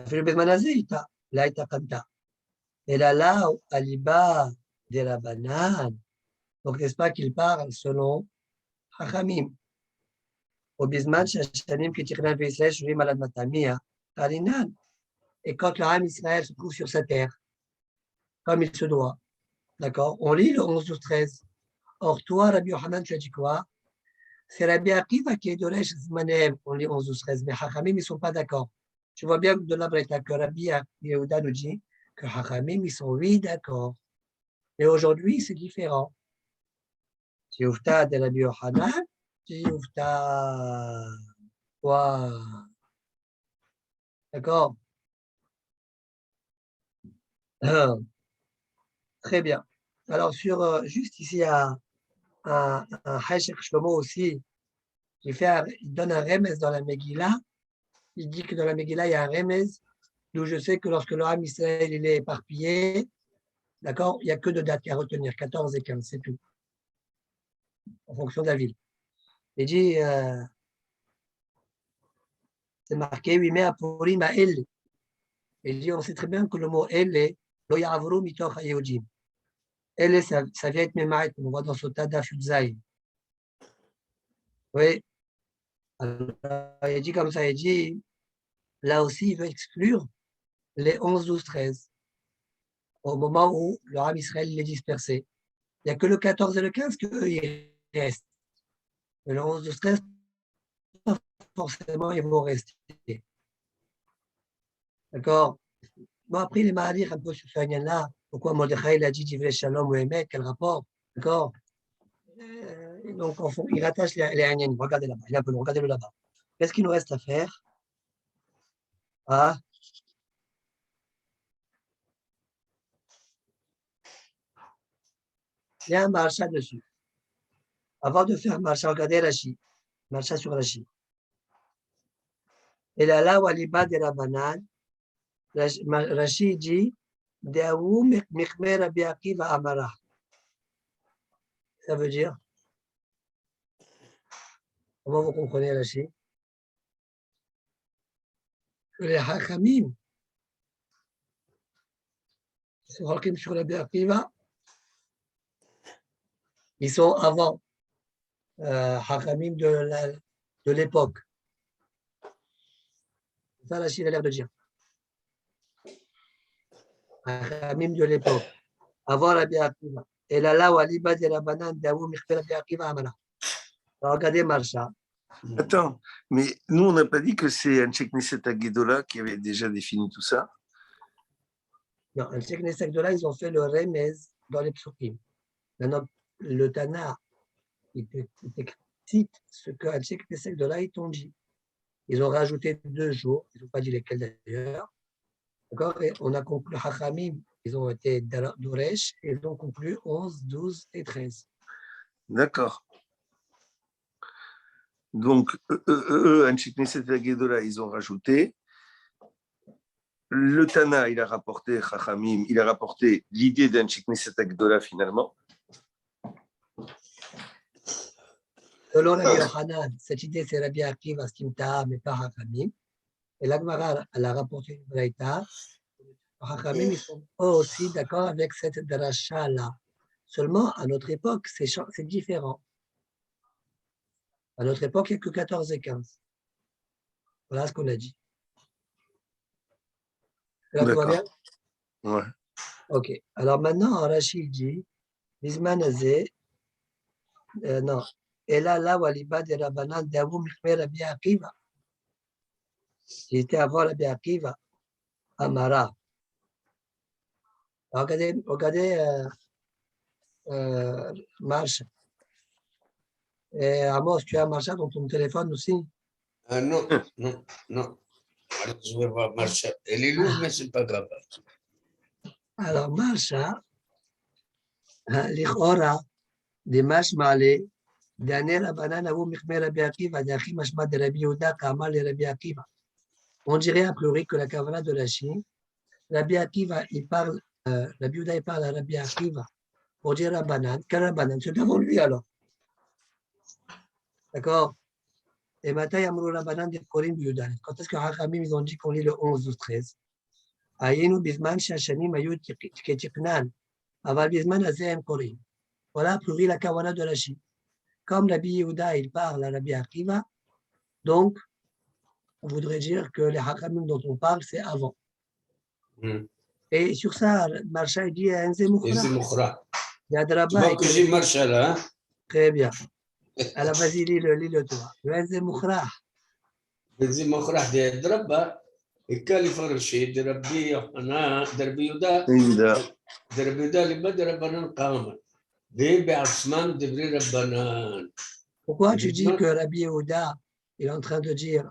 Philo Bismanazé, là, il t'a Kanta. Et là, Aliba de la banane. Donc, n'est-ce pas qu'il parle selon Hachamim? Au Bisman, Shashanim, Kitirna, Veisel, Shuri, Malad Matamia, Harinan. Et quand le Ham Israël se trouve sur sa terre, comme il se doit, d'accord, on lit le 11, 12, 13. Or, toi, Rabbi Yohanan, tu as dit quoi? C'est Rabbi Akiva qui est de Resh Zmanev, on lit 11, 12, 13, mais Hachamim, ils ne sont pas d'accord. Tu vois bien de la Breta que Rabbi Yehuda nous dit que Hachamim, ils sont oui d'accord. Mais aujourd'hui, c'est différent. Tiufta de Rabbi Yohanan, Tiufta quoi? D'accord? Très bien. Alors, juste ici, un Hachek Shlomo aussi, il donne un remez dans la Megillah. Il dit que dans la Megillah, il y a un remez, d'où je sais que lorsque le Ham Israël il est éparpillé, d'accord, il n'y a que deux dates à retenir, 14 et 15, c'est tout, en fonction de la ville. Il dit, c'est marqué, oui, mais à Purim à Elle. Il dit, on sait très bien que le mot Elle, lo ya'avru mitoch hayehudim. Elle, ça vient être Memaït, on voit dans Sota Dafudzaï. Oui. Alors, il dit comme ça, il dit, là aussi, il veut exclure les 11, 12, 13, au moment où le Ham Israël est dispersé. Il n'y a que le 14 et le 15 qu'eux, ils restent. Mais le 11, 12, 13, pas forcément, ils vont rester. D'accord? Bon, après, il m'a à lire un peu sur ce là. Pourquoi Mordechai, il a dit Divrei Shalom ou Emet, quel rapport? D'accord? Donc, il rattache les Hanyanim. Regardez là-bas. Regardez-le là-bas. Qu'est-ce qu'il nous reste à faire? Ah, il y a un marcha dessus. Avant de faire marcha, regardez Rashi. Marcha sur Rashi. Et là, Waliba de la banane, Rashi dit Deaou Mikhmer Rabbi Akiva Amara. Ça veut dire, comment vous comprenez Rashi? Que les Hachamim, sur Rabbi Akiva, ils sont avant Hachamim de l'époque. Ça, Rashi a l'air de dire. Hachamim de l'époque. Avant Rabbi Akiva. Et là, Waliba de la banane, Daou Mikhmer Rabbi Akiva Amara. Regardez Marcha. Attends, mais nous, on n'a pas dit que c'est Anshek Neset Agedola qui avait déjà défini tout ça? Non, Anshek Neset Agedola, ils ont fait le remez dans les psukim. Maintenant, le Tana, il cite ce que Anshek Neset Agedola, ils t'ont dit. Ils ont rajouté 2 jours, ils n'ont pas dit lesquels d'ailleurs. D'accord? Et on a conclu Hachamim, ils ont été Doresh, et ils ont conclu 11, 12 et 13. D'accord. Donc, eux, Anshek Neset Agedola, ils ont rajouté. Le Tana, il a rapporté Chachamim, il a rapporté l'idée d'Anshek Neset Agedola finalement. Selon Rabbi Yohanan, cette idée, c'est Rabbi Akiva, Stimta, mais pas Hachamim. Et la Gemara, elle a rapporté une braïta. Hachamim, ils sont aussi d'accord avec cette dracha-là. Seulement, à notre époque, c'est différent. À notre époque, il n'y a que 14 et 15. Voilà ce qu'on a dit. Là, tout va bien? Ouais. Ok. Alors maintenant, Rachid dit, Bisman Azé, non. Et là, Waliba de Rabbanan, Davou Mikhmer Rabbi Akiva. Il était avant Rabbi Akiva, Amara. Regardez Marche. Et Amos, tu as Marcha dans ton téléphone aussi? Ah non, non, non. Alors, je vais voir Marcha. Elle est lourde, mais c'est pas grave. Alors, Marcha, l'Ichora, de Mashmale, d'Anel Abanan, Avou Mikhmer Rabbi Akiva, d'Achi Mashma de Rabbi Yehuda, Kamal et Rabbi Akiva. On dirait a priori que la Kavala de la Chine, Rabbi Akiva, il parle, Rabbi Yehuda, il parle à Rabbi Akiva pour dire Rabbanan. Quel Rabbanan? C'est devant lui alors. D'accord? Et maintenant, Yamrou Rabbanan de Korim Yehuda. Quand est-ce que Hachamim, ils ont dit qu'on lit le 11, 12, 13? היינו בזמן שהשנים היו כתקנן, אבל בזמן הזה הם קוראים. Voilà pour la kawana de Rashi. Comme Rabbi Yehuda, il parle à Rabbi Akiva, donc on voudrait dire que les Hakamim dont on parle, c'est avant. Et sur ça, Marsha dit Enze Mukhra. Tu vois que j'ai marché là. Hein? Très bien. Alors vas-y, lis-le toi. Enze Mukhra. Enze Mukhra de Drabba. Et quand il faut rechercher de Rabbi Yohana, de Rabbi Yehuda, de Rabbi Yehuda, les bas de Rabbanan Kama. Pourquoi tu dis que Rabbi Yehuda est en train de dire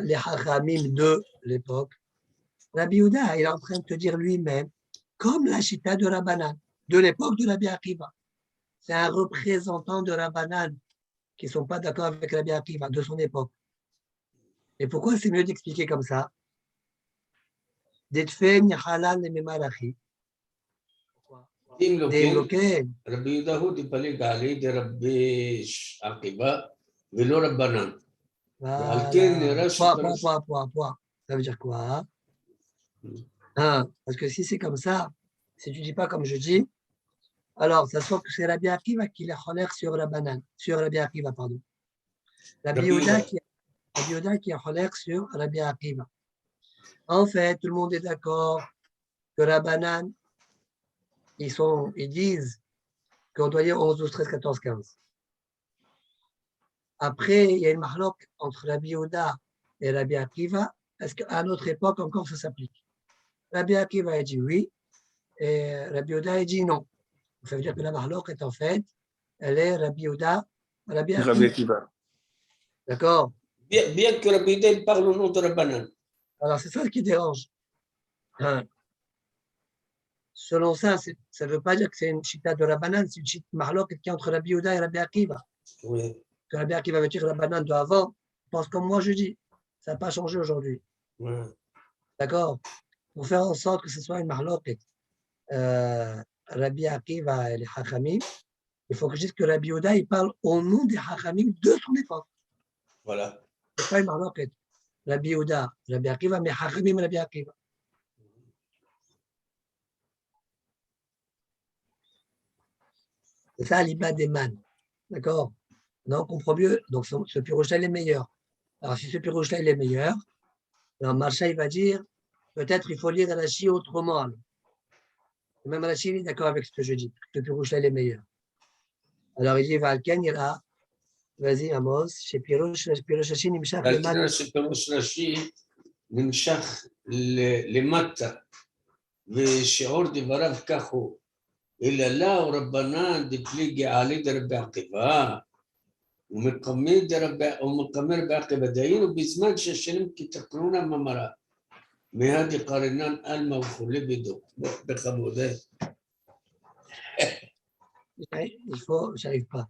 les Hachamim de l'époque? Rabbi Yehuda, il est en train de te dire lui-même, comme la Chita de Rabbanan, de l'époque de Rabbi Akiva. C'est un représentant de Rabbanan qui ne sont pas d'accord avec Rabbi Akiva de son époque. Et pourquoi c'est mieux d'expliquer comme ça? D'Etfen, Yahalan et Memalachi. Rabbi Yehuda il parlait d'Ali de Rabbi Akiva, velo Rabbanan. Point. Ça veut dire quoi? Parce que si c'est comme ça, si tu ne dis pas comme je dis, alors ça se voit que c'est Rabbi Akiva qui est cholère sur Rabbi Akiva, pardon. Rabbi Yehuda qui est cholère sur Rabbi Akiva. En fait, tout le monde est d'accord que Rabbanan, ils disent qu'on doit lire 11, 12, 13, 14, 15. Après, il y a une mahlok entre Rabbi Yehuda et Rabbi Akiva. Est-ce qu'à notre époque encore ça s'applique? Rabbi Akiva a dit oui, et Rabbi Yehuda a dit non. Ça veut dire que la mahlok est en fait, elle est Rabbi Yehuda, Rabbi Akiva. D'accord? Bien que Rabbi Yehuda parle au nom de Rabbanan. Alors c'est ça ce qui dérange. Selon ça, ça ne veut pas dire que c'est une chita de Rabbanan, c'est une chita mahlok qui est entre Rabbi Yehuda et Rabbi Akiva. Oui. Que Rabbi Akiva veut dire Rabbanan de avant, pense comme moi je dis. Ça n'a pas changé aujourd'hui. Oui. D'accord? Pour faire en sorte que ce soit une mahlok Rabbi Akiva et les Hachamim, il faut que je dise que Rabbi Yehuda, il parle au nom des Hachamim de son époque. Voilà. Ce n'est pas une mahlok Rabbi Yehuda, Rabbi Akiva, mais Hachamim Rabbi Akiva. C'est ça l'Ibad des man. D'accord? Donc, on comprend mieux. Donc, ce Pirouchel est meilleur. Alors, si ce Pirouchel est meilleur, alors Marcha, il va dire, peut-être il faut lire Rashi autrement. Alors. Même Rashi, il est d'accord avec ce que je dis. Le Pirouchel est meilleur. Alors, il dit, Valken, il a, vas-y, Amos, chez Pirouch Rashi, Nimshach, le man. Chez Pirouch Rashi, Nimshach, le matta, ושיעור דבריו כך הוא, אלא לה רבנן דפליגי עלי דרבי עקיבא, ומקמר רבי עקיבא, דהיינו בזמן שהשנים כתקנון הממרה, מהדי קרנן אלמה וכולי בדו, בכבוד. J'arrive pas.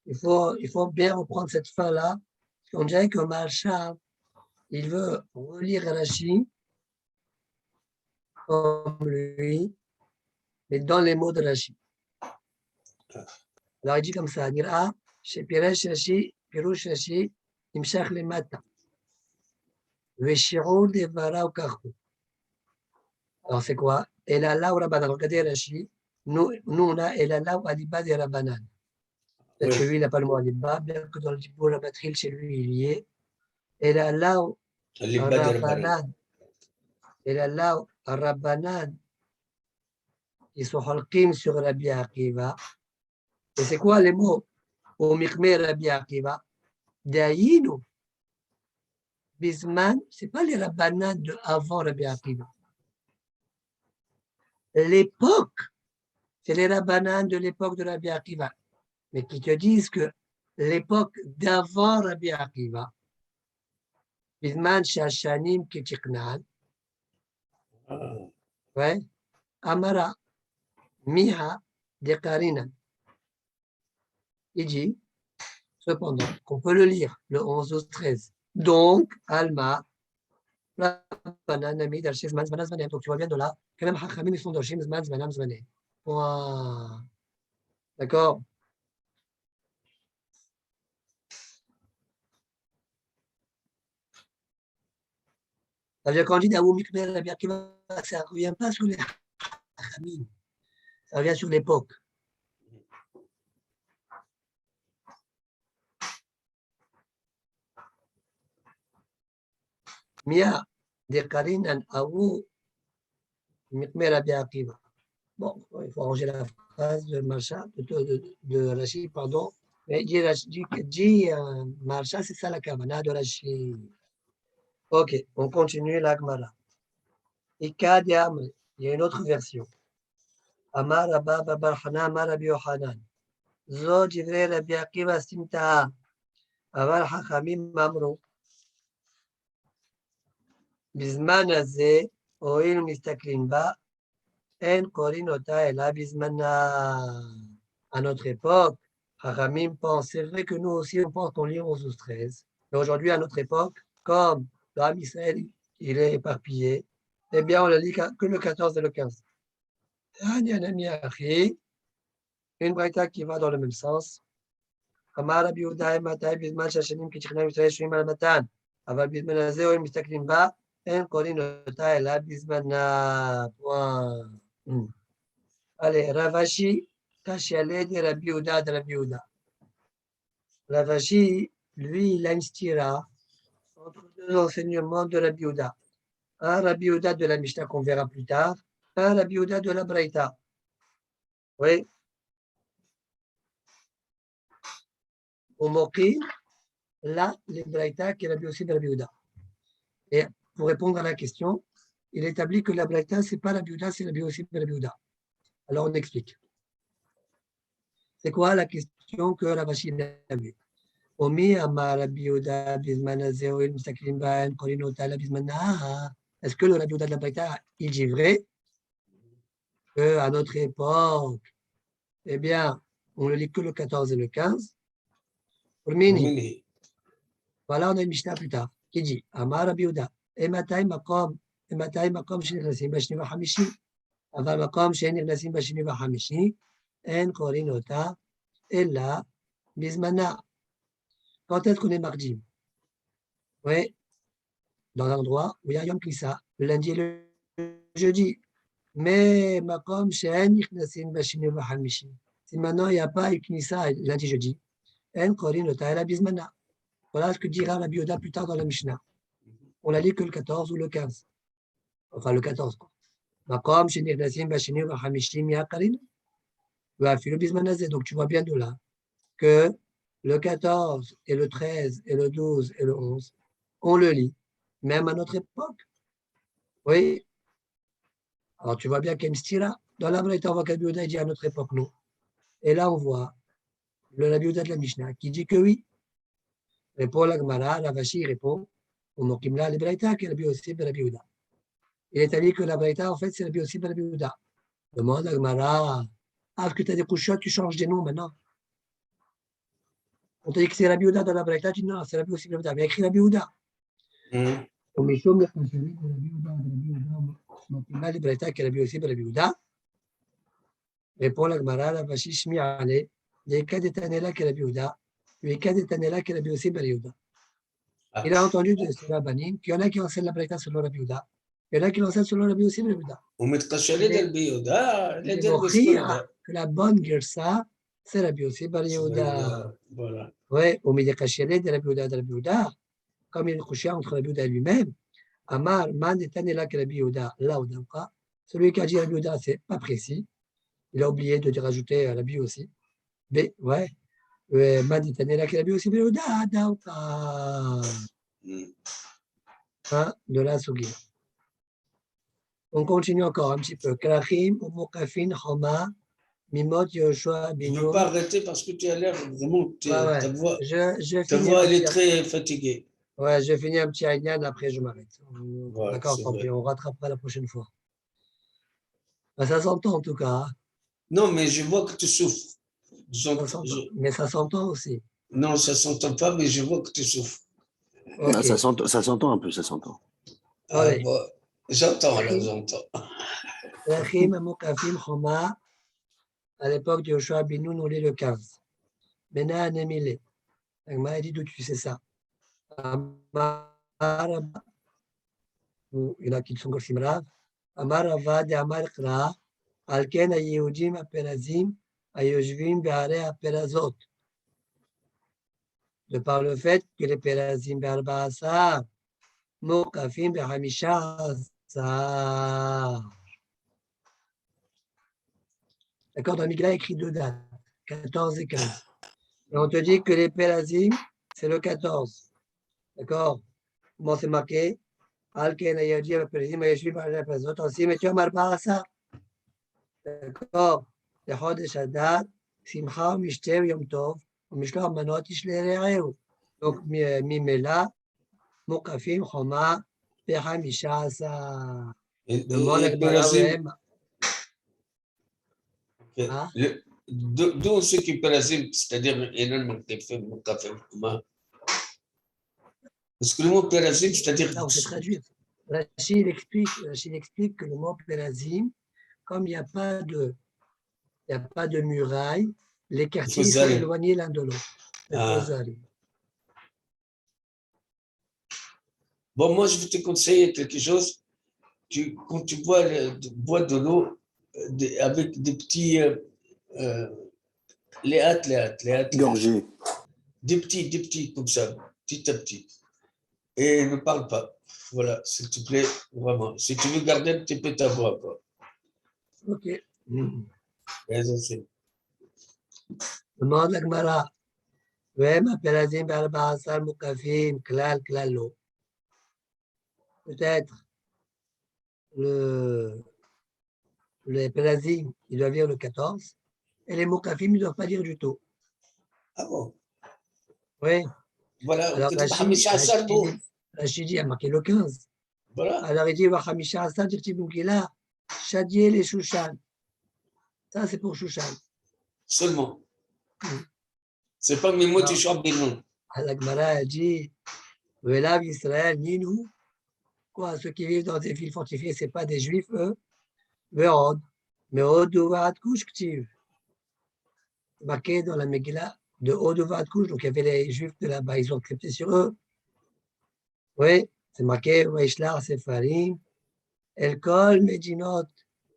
Il faut bien reprendre cette fin-là. On dirait que Macha, il veut relire Rashi comme lui, mais dans les mots de Rashi. Alors il dit comme ça, Nira, chez Pirouch Rashi, Imshach le Mata. Veshiroul de Vara ou Karkou. Alors c'est quoi? Et là, là où Rabbanan, regardez Rashi, nous on a et là où Aliba de Rabbanan. Peut-être que lui, il n'a pas le mot Aliba, bien que dans le Dibou, la matril, chez lui, il y est. Et là où Rabbanan, et là où Rabbanan, ils sont halkim sur Rabbi Akiva. Et c'est quoi les mots? Au Mikmer Rabbi Akiva. Daïnou. Bisman, ce n'est pas les Rabbanan de avant Rabbi Akiva. L'époque, c'est les Rabbanan de l'époque de Rabbi Akiva. Mais qui te disent que l'époque d'avant Rabbi Akiva, Bisman Shashanim Kichiknan, ouais, Amara, Miha, Dekarinan. Il dit, cependant, qu'on peut le lire, le 11 au 13. Donc, Alma, Rabbanan, Nami, Darshim, Zman, Zman, Zmanem. Donc, tu vois bien de là, que même Hachamim, ils sont Darshim, Zman, Zmanam, Zmanem. Point. D'accord? C'est-à-dire quand on dit Daou Mikmer Rabbi Akiva, ça ne revient pas sur les Chachamim, ça revient sur l'époque. Mia Dekarinan Aou Mikmer Rabbi Akiva. Bon, il faut arranger la phrase de Marcha, de Rachid, pardon. Mais dit Marcha, c'est ça la Kavana de Rachid. Ok, on continue la Gemara. Ikad Yamri, il y a une autre version. Amar Abba Babar Hana, Amar Rabbi Yohanan. Zo Divrei Rabbi Akiva Simta, Aval Hachamim Mamru. Bizman Azeh, Oil Mistaklin Ba, En Korin Ota Ela Bizmana. À notre époque, Hachamim pense, c'est vrai que nous aussi on pense qu'on lit 11 ou 13. Mais aujourd'hui, à notre époque, comme le Ham Israël, il est éparpillé, eh bien on ne lit que le 14 et le 15. Une braïta qui va dans le même sens. Amar Rabbi Yehuda Matai Bizman Shashanim Kichchanam Yisrael Shuim Al Matan. Aval Bizman Azeh Oim Mistaklim Ba En Korin Ota Ela Bizmana. Point. Allez, Ravashi Kashialed et Rabbi Yehuda de Rabbi Yehuda. Ravashi, lui, il a une stira entre deux enseignements de Rabbi Yehuda. Un Rabbi Yehuda de la Mishnah qu'on verra plus tard, un Rabbi Yehuda de la Braïta. Oui. Au Moki, là, les Braïta qui est Rabbi aussi de Rabbi Yehuda. Et pour répondre à la question, il établit que la Braïta, ce n'est pas Rabbi Yehuda, c'est Rabbi aussi de Rabbi Yehuda. Alors on explique. C'est quoi la question que Ravashi a vue? Omi Amar Rabbi Yehuda Bizman Azeh Oil Mistaklim Ba En Korin Ota Ela Bizmana. Est-ce que le Rabbi Yehuda de la Braïta, il dit vrai qu'à notre époque, eh bien, on ne lit que le 14 et le 15. Pour Mini. Voilà, on a une Mishnah plus tard qui dit Amar Rabbi Yehuda, Ematai Makom Shenirnasim Bashni Vahamishi, Aval Makom Shenirnasim Bashni Vahamishi, En Korin Ota Ela Bizmana. Quand est-ce qu'on est mardi? Oui, dans un endroit où il y a Yom Kissa, le lundi et le jeudi. Mais Makom Shenirnasim Bashni Vahamishi. Si maintenant il n'y a pas Yom Kissa lundi jeudi, En Korin Ota Ela Bizmana. Voilà ce que dira Rabbi Yehuda plus tard dans la Mishnah. On l'a lu que le 14 ou le 15. Enfin, le 14. Makom, Shenir Nasim, Bashini, Vahamishim, Yakarin. Donc, tu vois bien de là que le 14 et le 13 et le 12 et le 11, on le lit, même à notre époque. Oui. Alors, tu vois bien qu'il y a une stira. Dans la Braïta, on voit que Rabbi Yehuda dit à notre époque, non. Et là, on voit le Rabbi Yehuda de la Mishnah qui dit que oui. Répond la Gemara, Ravashi répond, on Mokimla le Braïta, qui est Rabbi aussi de Rabbi Yehuda. Il est établi que la Braïta, en fait, c'est Rabbi aussi de Rabbi Yehuda. Demande la Gemara, parce que tu as des couchottes, tu changes des noms maintenant. On t'a dit que c'est Rabbi Yehuda dans la Braïta, tu dis non, c'est Rabbi aussi de Rabbi Yehuda. Mais écrit Rabbi Yehuda. Au Mishom, le Rabbi Yehuda, Mokimla le Braïta, qui est Rabbi aussi de Rabbi Yehuda. Répond la Gemara, Ravashi Shmi Ale, les cas d'étanela qui est Rabbi Yehuda. Les cas d'étanela qui est Rabbi aussi de Rabbi Yehuda. Il a entendu de ces rabbinim qu'il y en a qui enseignent la Braïta selon Rabbi Yehuda. Il y en a qui l'enseignent selon Rabbi aussi de Rabbi Yehuda. Il est que la bonne Gersa, c'est Rabbi aussi de Rabbi Yehuda. Voilà. Oui, au milieu caché de Rabbi Yehuda, comme il est couché entre Rabbi Yehuda lui-même, Amar, man etanela que Rabbi Yehuda, là ou pas. Celui qui a dit Rabbi Yehuda, c'est pas précis. Il a oublié de rajouter Rabbi aussi. Mais, ouais. Man etanela que Rabbi aussi de Yehuda, d'Auka. De la Sougia. On continue encore un petit peu. Krachim, Umokafin, Choma, Mimot, Yoshua, Je ne Binyon. veux pas arrêter parce que tu as l'air vraiment. Ta voix, elle est très fatiguée. Ouais, je finis un petit Aïnian, après je m'arrête. Ouais, d'accord, tant pis, on rattrapera la prochaine fois. Ben, ça s'entend en tout cas. Hein. Non, mais je vois que tu souffres. Mais ça s'entend aussi. Non, ça ne s'entend pas, mais je vois que tu souffres. Okay. Ah, ça s'entend un peu, ça s'entend. Ah, bon, j'entends, alors j'entends. Rachim, Amokafim, Choma, à l'époque de Yoshua Binoun, on lit le 15. Mena Anemile. Il m'a dit d'où tu sais ça. ou il y en a qui sont Golfim Rav, Amar Avad et Amar Kra, Alken Ayehudim Aperazim, Ayoshvim Beare Aperazot. De par le fait que les Perazim Be'arba Asar, Mokafim Be'hamisha Asar. D'accord, dans Migla, écrit deux dates, 14 et 15. Et on te dit que les Perazim, c'est le 14. D'accord? Comment c'est marqué? Alken Ayehudim Aperazim, Ayoshvim Be'are Aperazot, aussi, mais tu as Marba Asar. d'accord, לחודש אדר, שמחה ומשתה ויום טוב, ומשלוח מנות איש לרעהו. donc ממילא מוקפים חומה ב-15. demande Et הגמרא והם. Hein? D'où ceux qui Perazim, c'est-à-dire énormément de fait parce que le mot Perazim, c'est-à-dire. Là, on sait traduire. Rachid explique que le mot Perazim, comme il n'y a pas de muraille, les quartiers sont éloignés l'un de l'autre. Bon, moi, je vais te conseiller quelque chose. Quand tu bois de l'eau avec des petits Gorgé. Des petits, comme ça, petit à petit. Et ne parle pas. Voilà, s'il te plaît, vraiment. Si tu veux garder un petit peu ta voix, quoi. Ok. C'est demande la Gemara. והם הפלזים ב-14 מוקפים כלל לא. Peut-être les pelazim, ils doivent lire le 14, et les mokafim, ils ne doivent pas lire du tout. Ah bon? Oui. Voilà, alors Rachidi a marqué le 15. Voilà. Alors il dit Wachamisha Asad, donc là, Shadiel et Shushan. Ça, c'est pour Shushan. Seulement. C'est pas mes mots du Shabbinon. La Gemara a dit Velav Israël, ni nous. Quoi, ceux qui vivent dans des villes fortifiées, ce n'est pas des juifs, eux. Veod. Mais Oduvat Kush Ktiv. Marqué dans la Megillah de Oduvat Kush. Donc il y avait les juifs de là-bas, ils ont accepté sur eux. Oui, c'est marqué Weishlar Sefarim. El Kol Medinot.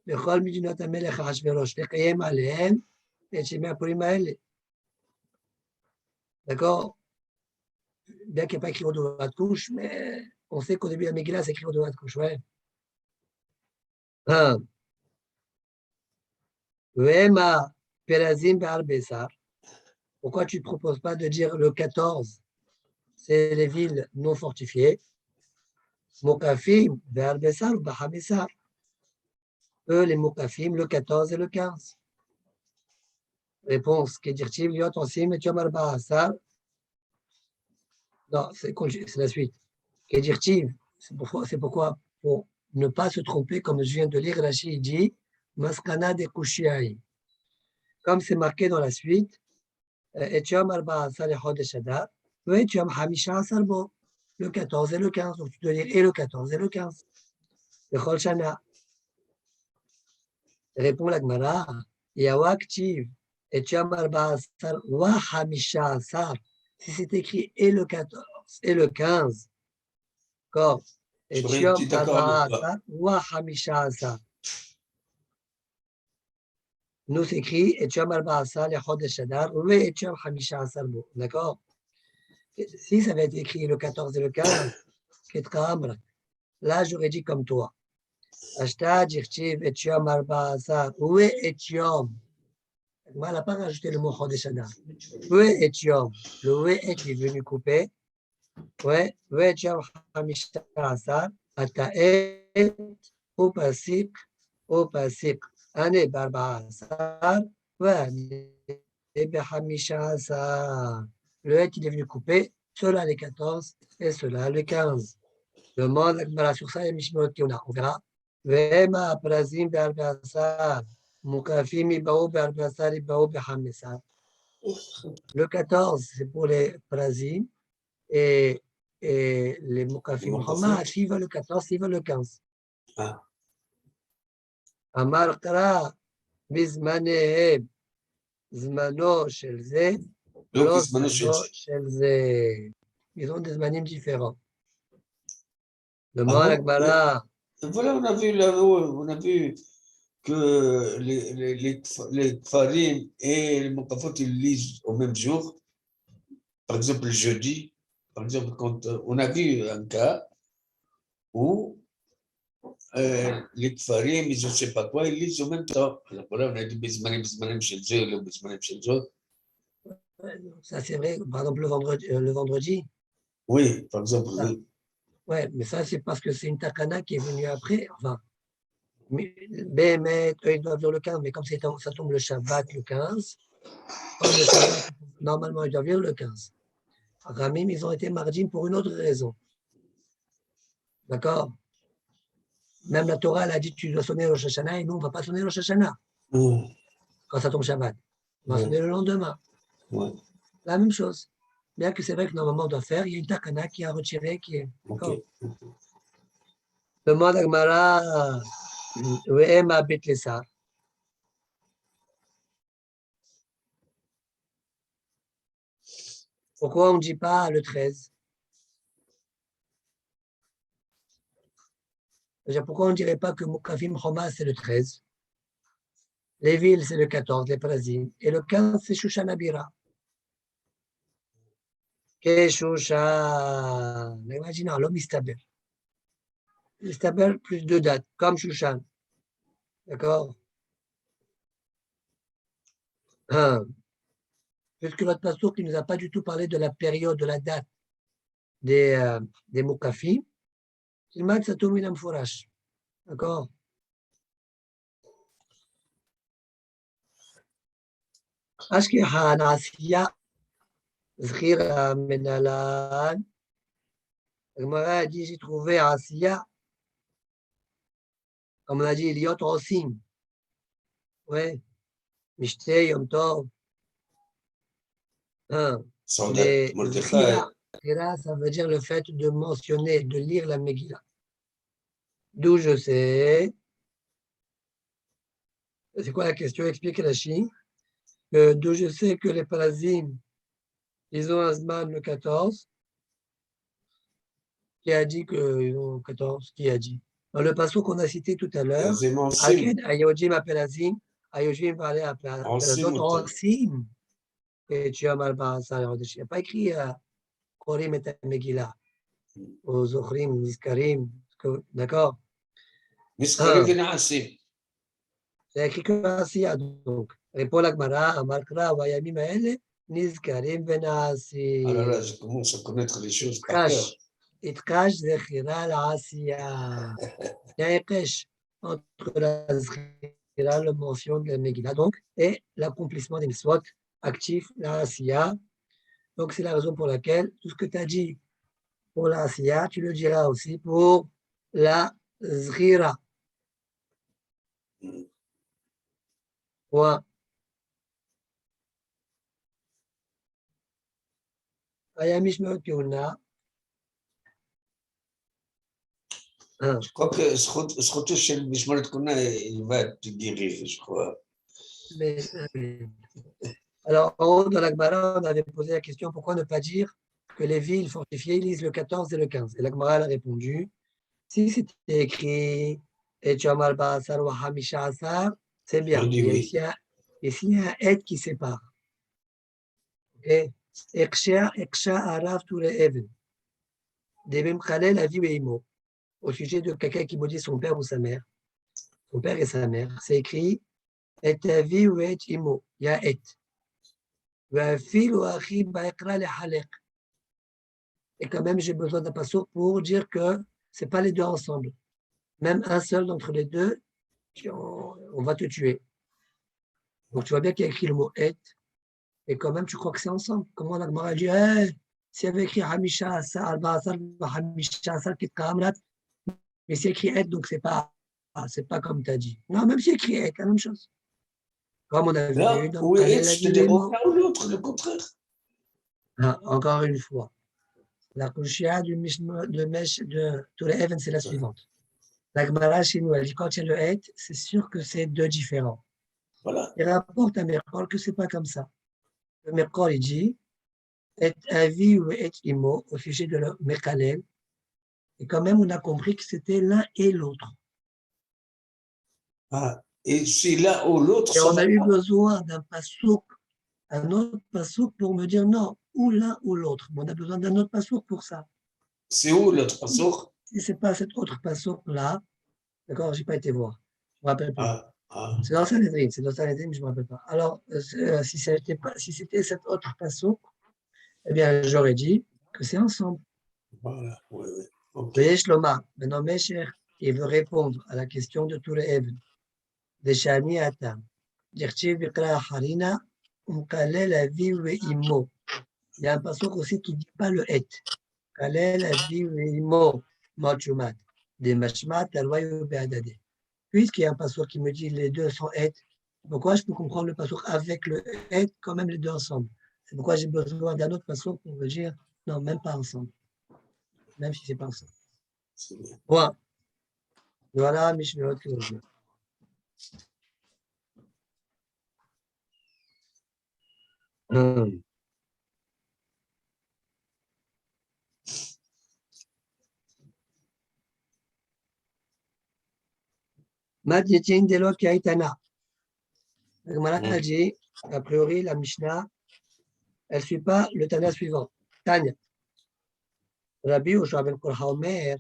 בכל מדינות המלך אחשוורוש, לקיים עליהם את שמי הפורים האלה. D'accord? Bien qu'il n'y ait pas écrit au doigt de couche, mais on sait qu'au début de la Megillah, c'est écrit au doigt de couche, ouais. Vema Perazim Be'ar Besar. Pourquoi tu ne te proposes pas de dire le 14? C'est les villes non fortifiées. Mokafim Be'ar Besar ou Baha Besar. Eux, les Mokafim, le 14 et le 15. Réponse, Kedirtiv, Liot, Osim, et Tiomar Bahasar. Non, c'est la suite. Kedirtiv, c'est pourquoi, pour ne pas se tromper, comme je viens de lire, Rachid dit, Maskana de Kushiai. Comme c'est marqué dans la suite, et Tiomar Bahasar et Chodesh Adar, et Tiom Hamisha Asarbo, le 14 et le 15. Donc tu dois dire et le 14 et le 15. Le Chol Shana. Répond la Gemara, Yawaktiv, et Tiomar Bahasar, Wa Hamisha Asar. Si c'est écrit et le 14 et le 15, d'accord, et Tiom Bahasar, Wa Hamisha Asar. Nous c'est écrit et Tiom Bahasar, et Chodesh Adar, et Tiom Hamisha Asar, d'accord. Si ça avait été écrit le 14 et le 15, là j'aurais dit comme toi. Ashta, Dirtiv, et Tiom Bahasar, et Tiom. Moi, elle n'a pas rajouté le mot Chodesh Adar. Et Tiom. Le est venu couper. Ouais, Tiom Hamisha Asar, Ataet, au Pasik, Ane Barba Asar, Ane Hamisha Asar. Le est, il est venu couper, cela les 14 et cela les 15. Demande la Gemara sur ça et Mishmot Yona. On verra. Vema Prazim Barba Asar, Mukafim Ibao Barba Asar, Ibao Behamesar. Le 14, c'est pour les Prazim et les Mukafim Hama, s'il va le 14, s'il va le 15. Amar Kara, Bizmanehem, Zmano Shelze, Zmano Shelze. Ils ont des zmanim différents. Demande à Gmara. Voilà, on a vu là-haut, on a vu que les Kfarim et les Mokafot, ils lisent au même jour. Par exemple, le jeudi, par exemple, quand on a vu un cas où les Kfarim, ils ne sais pas quoi, ils lisent au même temps. Alors voilà, on a dit Bismanim chez eux, le Bismanim chez eux. Ça, c'est vrai. Par exemple, le vendredi. Oui, par exemple, Ça. oui. Ouais, mais ça, c'est parce que c'est une takana qui est venue après. Enfin, Béhémet, eux, ils doivent lire le 15, mais comme ça tombe le Shabbat le 15, comme le Shabbat, normalement, ils doivent lire le 15. Ramim, ils ont été mardim pour une autre raison. D'accord? Même la Torah, elle a dit tu dois sonner le Rosh Hashanah et nous, on ne va pas sonner le Rosh Hashanah quand ça tombe Shabbat. On va sonner le lendemain. Ouais. La même chose. Bien que c'est vrai que normalement, on doit faire, il y a une takana qui a retiré, qui est. Ok. Demande à Gmara, Ve'em habit lesar. Pourquoi on ne dit pas le 13? Déjà, pourquoi on ne dirait pas que Mukafim Choma, c'est le 13? Les villes, c'est le 14, les Prazim. Et le 15, c'est Shushanabira. Shushan. Imaginez, l'homme Istaber. Istaber plus 2 dates, comme Shushan. D'accord? Puisque votre pasteur qui ne nous a pas du tout parlé de la période, de la date des Mukafim, il m'a dit ça tombe une fourrage. D'accord? Ashkehan, Asiya, Zkhira, Menalan. Gemara a dit j'ai trouvé Asiya, comme on a dit, Eliot Rosim. Ouais. Mishte, Yom Tov. Saudat, Mais Zkhira, ça veut dire le fait de mentionner, de lire la Megillah. D'où je sais. C'est quoi la question? Explique Rashi. D'où je sais que les Parazim, ils ont un Zman le 14. Qui a dit qu'ils ont 14? Qui a dit? Dans le passage qu'on a cité tout à l'heure, Aked Ayojim Apelazim, Ayojim va aller appeler les autres Osim. Et tu as mal ça. Il n'y a pas écrit Korim et Megillah. Aux Zochrim, Niskarim. D'accord? Niskarim Venasim. C'est écrit que Asiya. Donc, répond la Gemara, Amarkra, Vayamim Aele, Niskarim Venasim. Ah là là, je commence à connaître les choses par cœur. Itkash Zechira la Asiya. Il y a un pêche entre la Zechira, le mention de la Megillah, donc, et l'accomplissement des mitzvot actifs, la Asiya. Donc, c'est la raison pour laquelle tout ce que tu as dit pour la Asiya, tu le diras aussi pour la Zechira. Point. Ayamish Meot Keuna. Je crois que ce retour chez le Mishmaret Kuna, il va te guérir, je crois. Alors, en haut, dans la Gemara, on avait posé la question pourquoi ne pas dire que les villes fortifiées lisent le 14 et le 15. Et la Gemara a répondu si c'était écrit et tu as Basar ou Hamisha Asar, c'est bien. Il y a ici un aide qui sépare. Et Eksha Arav tous les Even. Debem Khalel la vie Imo. Au sujet de quelqu'un qui maudit son père ou sa mère. Son père et sa mère. C'est écrit et ta vie ou et Imo. Il y a et. Et quand même, j'ai besoin d'un passour pour dire que ce n'est pas les deux ensemble. Même un seul d'entre les deux, on va te tuer. Donc, tu vois bien qu'il y a écrit le mot « et », et quand même, tu crois que c'est ensemble. Comment la Gemara dit hey, s'il y avait écrit « Hamisha Asar, Alba Asar, Hamisha Asar, Kitka Amrat », mais c'est écrit « et », donc c'est pas comme tu as dit. Non, même si c'est écrit « et », la même chose. Comme on a vu dans oui, c'est-à-dire aucun ou l'autre, le contraire. Encore une fois. La Kushia de Touré Even, c'est la suivante. La Gemara chez nous, elle dit quand il y a le et, c'est sûr que c'est deux différents. Voilà. Il rapporte à Merkol que ce n'est pas comme ça. Le Merkol, il dit et avi ou et imo au sujet de le Mekalel. Et quand même, on a compris que c'était l'un et l'autre. Ah, et c'est l'un ou l'autre, Et ça on va a eu pas. besoin d'un passouk, un autre passouk pour me dire non, ou l'un ou l'autre. Mais on a besoin d'un autre passouk pour ça. C'est où l'autre passour? Si ce n'est pas cet autre passouk-là, d'accord, je n'ai pas été voir. Je ne me rappelle plus. Ah. C'est dans Sanhedrin, je ne me rappelle pas. Alors, si c'était cet autre passouk, eh bien, j'aurais dit que c'est ensemble. Voilà, oui, oui. Ok. Voyez, Shloma, maintenant, Mesher, il veut répondre à la question de tous les Eben. Deshani Atam. Dirtiv Bikra Harina, Umkalel Avi Imo. Il y a un passouk aussi qui ne dit pas le et. Kalel Avi Imo, Machumat. Des Mashmat, Alwayo Beadade. Puisqu'il y a un passouk qui me dit les deux sont et, pourquoi je peux comprendre le passouk avec le et, quand même les deux ensemble? C'est pourquoi j'ai besoin d'un autre passouk pour me dire non, même pas ensemble. Même si ce n'est pas ensemble. C'est bien. Point. Voilà, Mishnah que je veux. Madjetin Delo Kaitana. La Gemara dit, a priori, la Mishnah, elle ne suit pas le Tana suivant. Tanya. Rabbi Yoshua ben Korha Omer,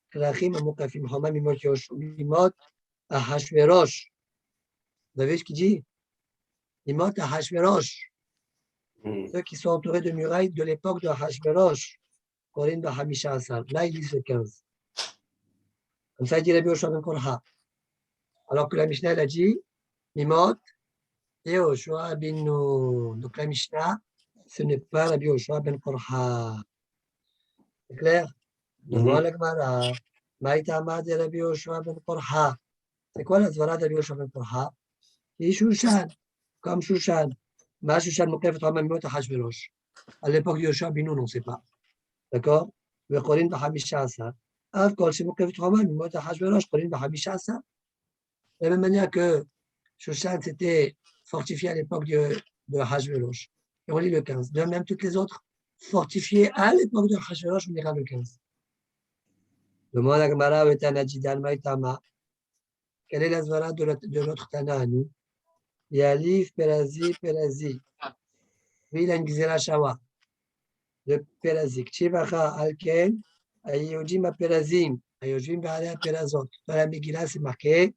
Krachim Amukafim Hama Mimot Ahashverosh. Vous avez vu ce qu'il dit? Mimot Ahashverosh. Ceux qui sont entourés de murailles de l'époque de Ahashverosh. Korin Bahamisha Asar. Là, il dit le 15. Comme ça, il dit Rabbi Yoshua ben Korha. Alors que la Mishnah, elle a dit, Mimot Yehoshua bin Nun. Donc la Mishnah, ce n'est pas Rabbi Yoshua ben Korha. C'est clair? Demande la Gemara. Maïtama de Rabbi Yoshua ben Korha. C'est quoi la Zvara de Rabbi Yoshua ben Korha? Et Shushan, comme Shushan. Ma Shushan Mokef Tama Mimot Hashverosh. À l'époque de Yoshua bin Nun, on ne sait pas. D'accord? Vechorin Bahamisha Asa. Av Kol Shemokef Tama Mimot Hashverosh. Chorin Bahamisha Asa. De la même manière que Shushan s'était fortifié à l'époque de Hashverosh. Et on lit le 15. De même, toutes les autres fortifiées à l'époque de Hashverosh, on lira le 15. Demande à Gemara, Tanajidan Maïtama. Quelle est la zvara de notre Tana à nous? Yalif, Perazi, Perazi. Oui, il a une Gzera Shawa de Perazi. Kchivacha, Alken, Ayojim a Perazim. Ayojim Baalea Perazot. Dans la Megillah, c'est marqué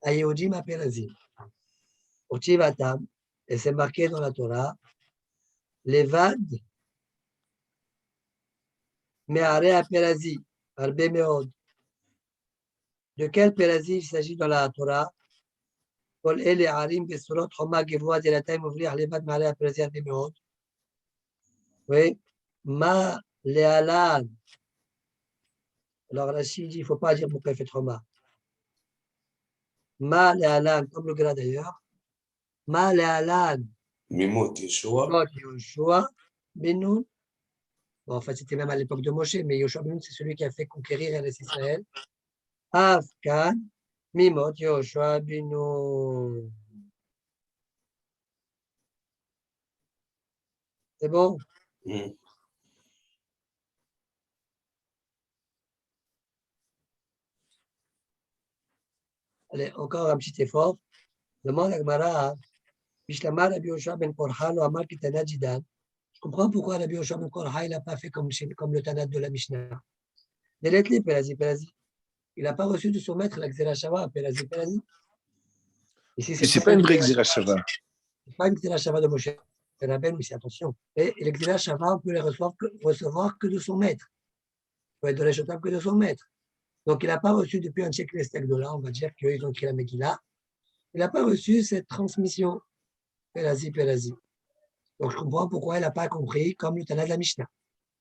Ayojim a Perazim. Pour Chivatam, et c'est marqué dans la Torah, Levad, Meare a Perazi. Arbe Meod. De quel Perazi il s'agit dans la Torah? כל אלה ערים בצורות חומה גבוה דלתיים מבריח לבד מעלי הפרזי הרבה מאוד. ומה להלן? Alors Rachid dit, il ne faut pas dire Moukafet Choma. Ma להלן, comme le gras d'ailleurs. Ma להלן. Mimot Yeshua. Mimot Yoshua ben Nun. Bon, en fait, c'était même à l'époque de Moshe, mais Yoshua ben Nun, c'est celui qui a fait conquérir Eretz Israël. Afkan, Mimot Yoshua ben Nun. C'est bon? Allez, encore un petit effort. Demande à Gmara, Bishlama Rabbi Yoshua ben Korha lo amar ki Tana Jidan. Je comprends pourquoi Rabbi Yoshua ben Korha, il n'a pas fait comme le Tanat de la Mishnah. Déletli, Pelazi, Pelazi. Il n'a pas reçu de son maître la Xera Shava, Pelazi, Pelazi. Ici, Mais c'est pas une vraie Xera Shava. C'est pas une Xera Shava de Moshe Rabbeinu, mais c'est attention. Et les Xera Shava, on peut les recevoir que de son maître. On peut être de l'échotab que de son maître. Donc, il n'a pas reçu depuis un Tchèque de là, on va dire qu'ils ont écrit la Megillah. Il n'a pas reçu cette transmission. Pelazi, Pelazi. Donc, je comprends pourquoi il n'a pas compris comme le Tana de la Mishnah.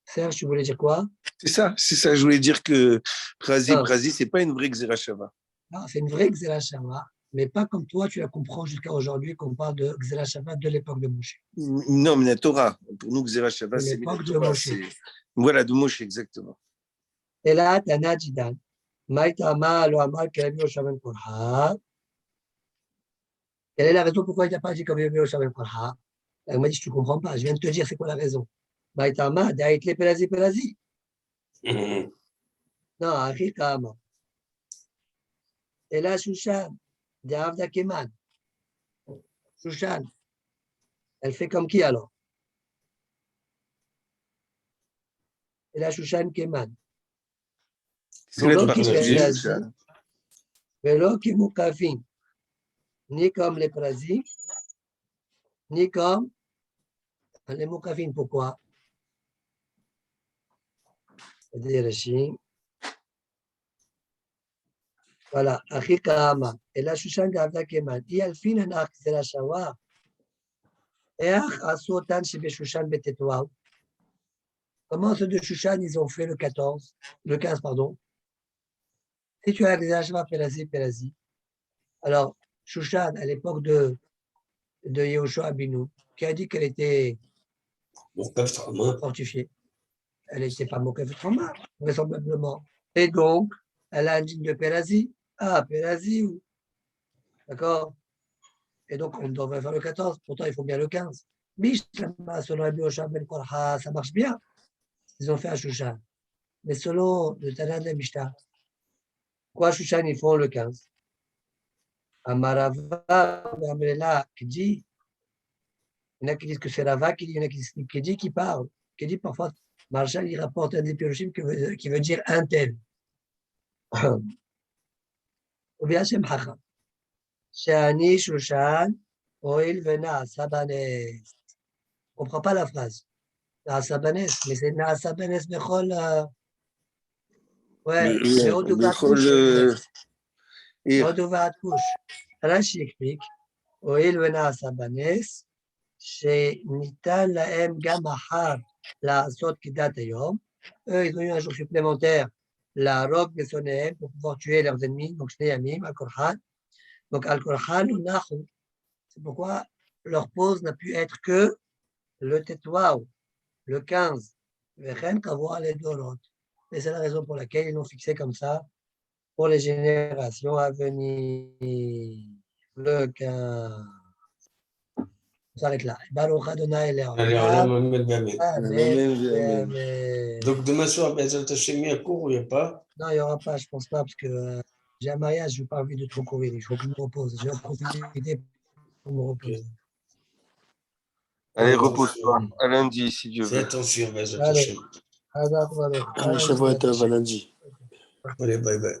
Serge, tu voulais dire quoi? C'est ça. Je voulais dire que Prazi, c'est pas une vraie Xera Shava. Non, c'est une vraie Xera Shava, mais pas comme toi, tu la comprends jusqu'à aujourd'hui qu'on parle de Xera Shava de l'époque de Moshe. Non, mais la Torah. Pour nous, Xera Shava, c'est l'époque de Torah. Moshe. Voilà, de Moshe, exactement. Et là, Tana Jidan. Maïtama lo amal Rabbi Yoshua ben Korha. Quelle est la raison pourquoi il n'a pas dit comme Rabbi Yoshua ben Korha? Elle m'a dit, tu ne comprends pas, je viens de te dire c'est quoi la raison. Maïtama, Daït le Pelazi Pelazi. Non, Akhi Kama. Et là, Shushan, Diavda Keman. Shushan, elle fait comme qui alors? Et là, Shushan Keman. C'est la Velo partie qui de fait Shushan. Velo qui moukafin. Ni comme les prasis, ni comme les moukafin. Pourquoi? C'est-à-dire, voilà, Akhi Kama. Et là, Shushan Diavda Keman. Et Alfin en Akh, c'est la Shawar. Comment ceux de Shushan, ils ont fait le 14, le 15, pardon. Si tu as des Ashva Pélazi. Alors, Shushan, à l'époque de Yehoshua Binu, qui a dit qu'elle était fortifiée. Elle n'était pas Mokef Trama, vraisemblablement. Et donc, elle a un digne de Pélazi. Ah, Pélazi, d'accord. Et donc, on devrait faire le 14, pourtant, il faut bien le 15. Mishlama, selon Yehoshua Ben Korha, ça marche bien. Ils ont fait un Shushan. Mais selon le Tana de Mishnah, quoi Shushan, ils font le 15. Amarava, Amrela, qui dit, il y en a qui disent que c'est Rava, il y en a qui dit qui parle, qui dit parfois, Marshall, il rapporte un des Piroshim qui veut dire un tel. Ou bien c'est Mhacham. Shani Shushan, Oil Vena, Sabanes. On ne comprend pas la phrase. Sabanes, mais c'est Na Sabanes Bechol. Ouais, mais Oduvat Kush. Oduvat Kush. Rashi explique, Oil Vena Sabanes. שניתן להם גם מחר לעשות כדת היום. Eux, ils ont eu un jour supplémentaire, להרוג בשונאיהם, pour pouvoir tuer leurs ennemis, donc שני ימים, על קורחן. Donc, על קורחן ou נחו. C'est pourquoi leur pause n'a pu être que le tétouaou, le 15. וכן קבוע לדורות. Et c'est la raison pour laquelle ils l'ont fixé comme ça pour les générations à venir. Le 15. On s'arrête là. Baruch Adonai Elohim. Allez, on a Mohamed Bamed. Amen. Donc demain soir, Bezat Hashem, il y a cours ou il n'y a pas? Non, il n'y aura pas, je ne pense pas, parce que j'ai un mariage, je n'ai pas envie de trop courir. Il faut que je me repose. Je vais profiter pour me reposer. Allez, repose-toi. À lundi, si Dieu Fais veut. attention, Bezat Allez. Hashem. Allez, Shavuot Tov, à lundi. Allez, bye bye.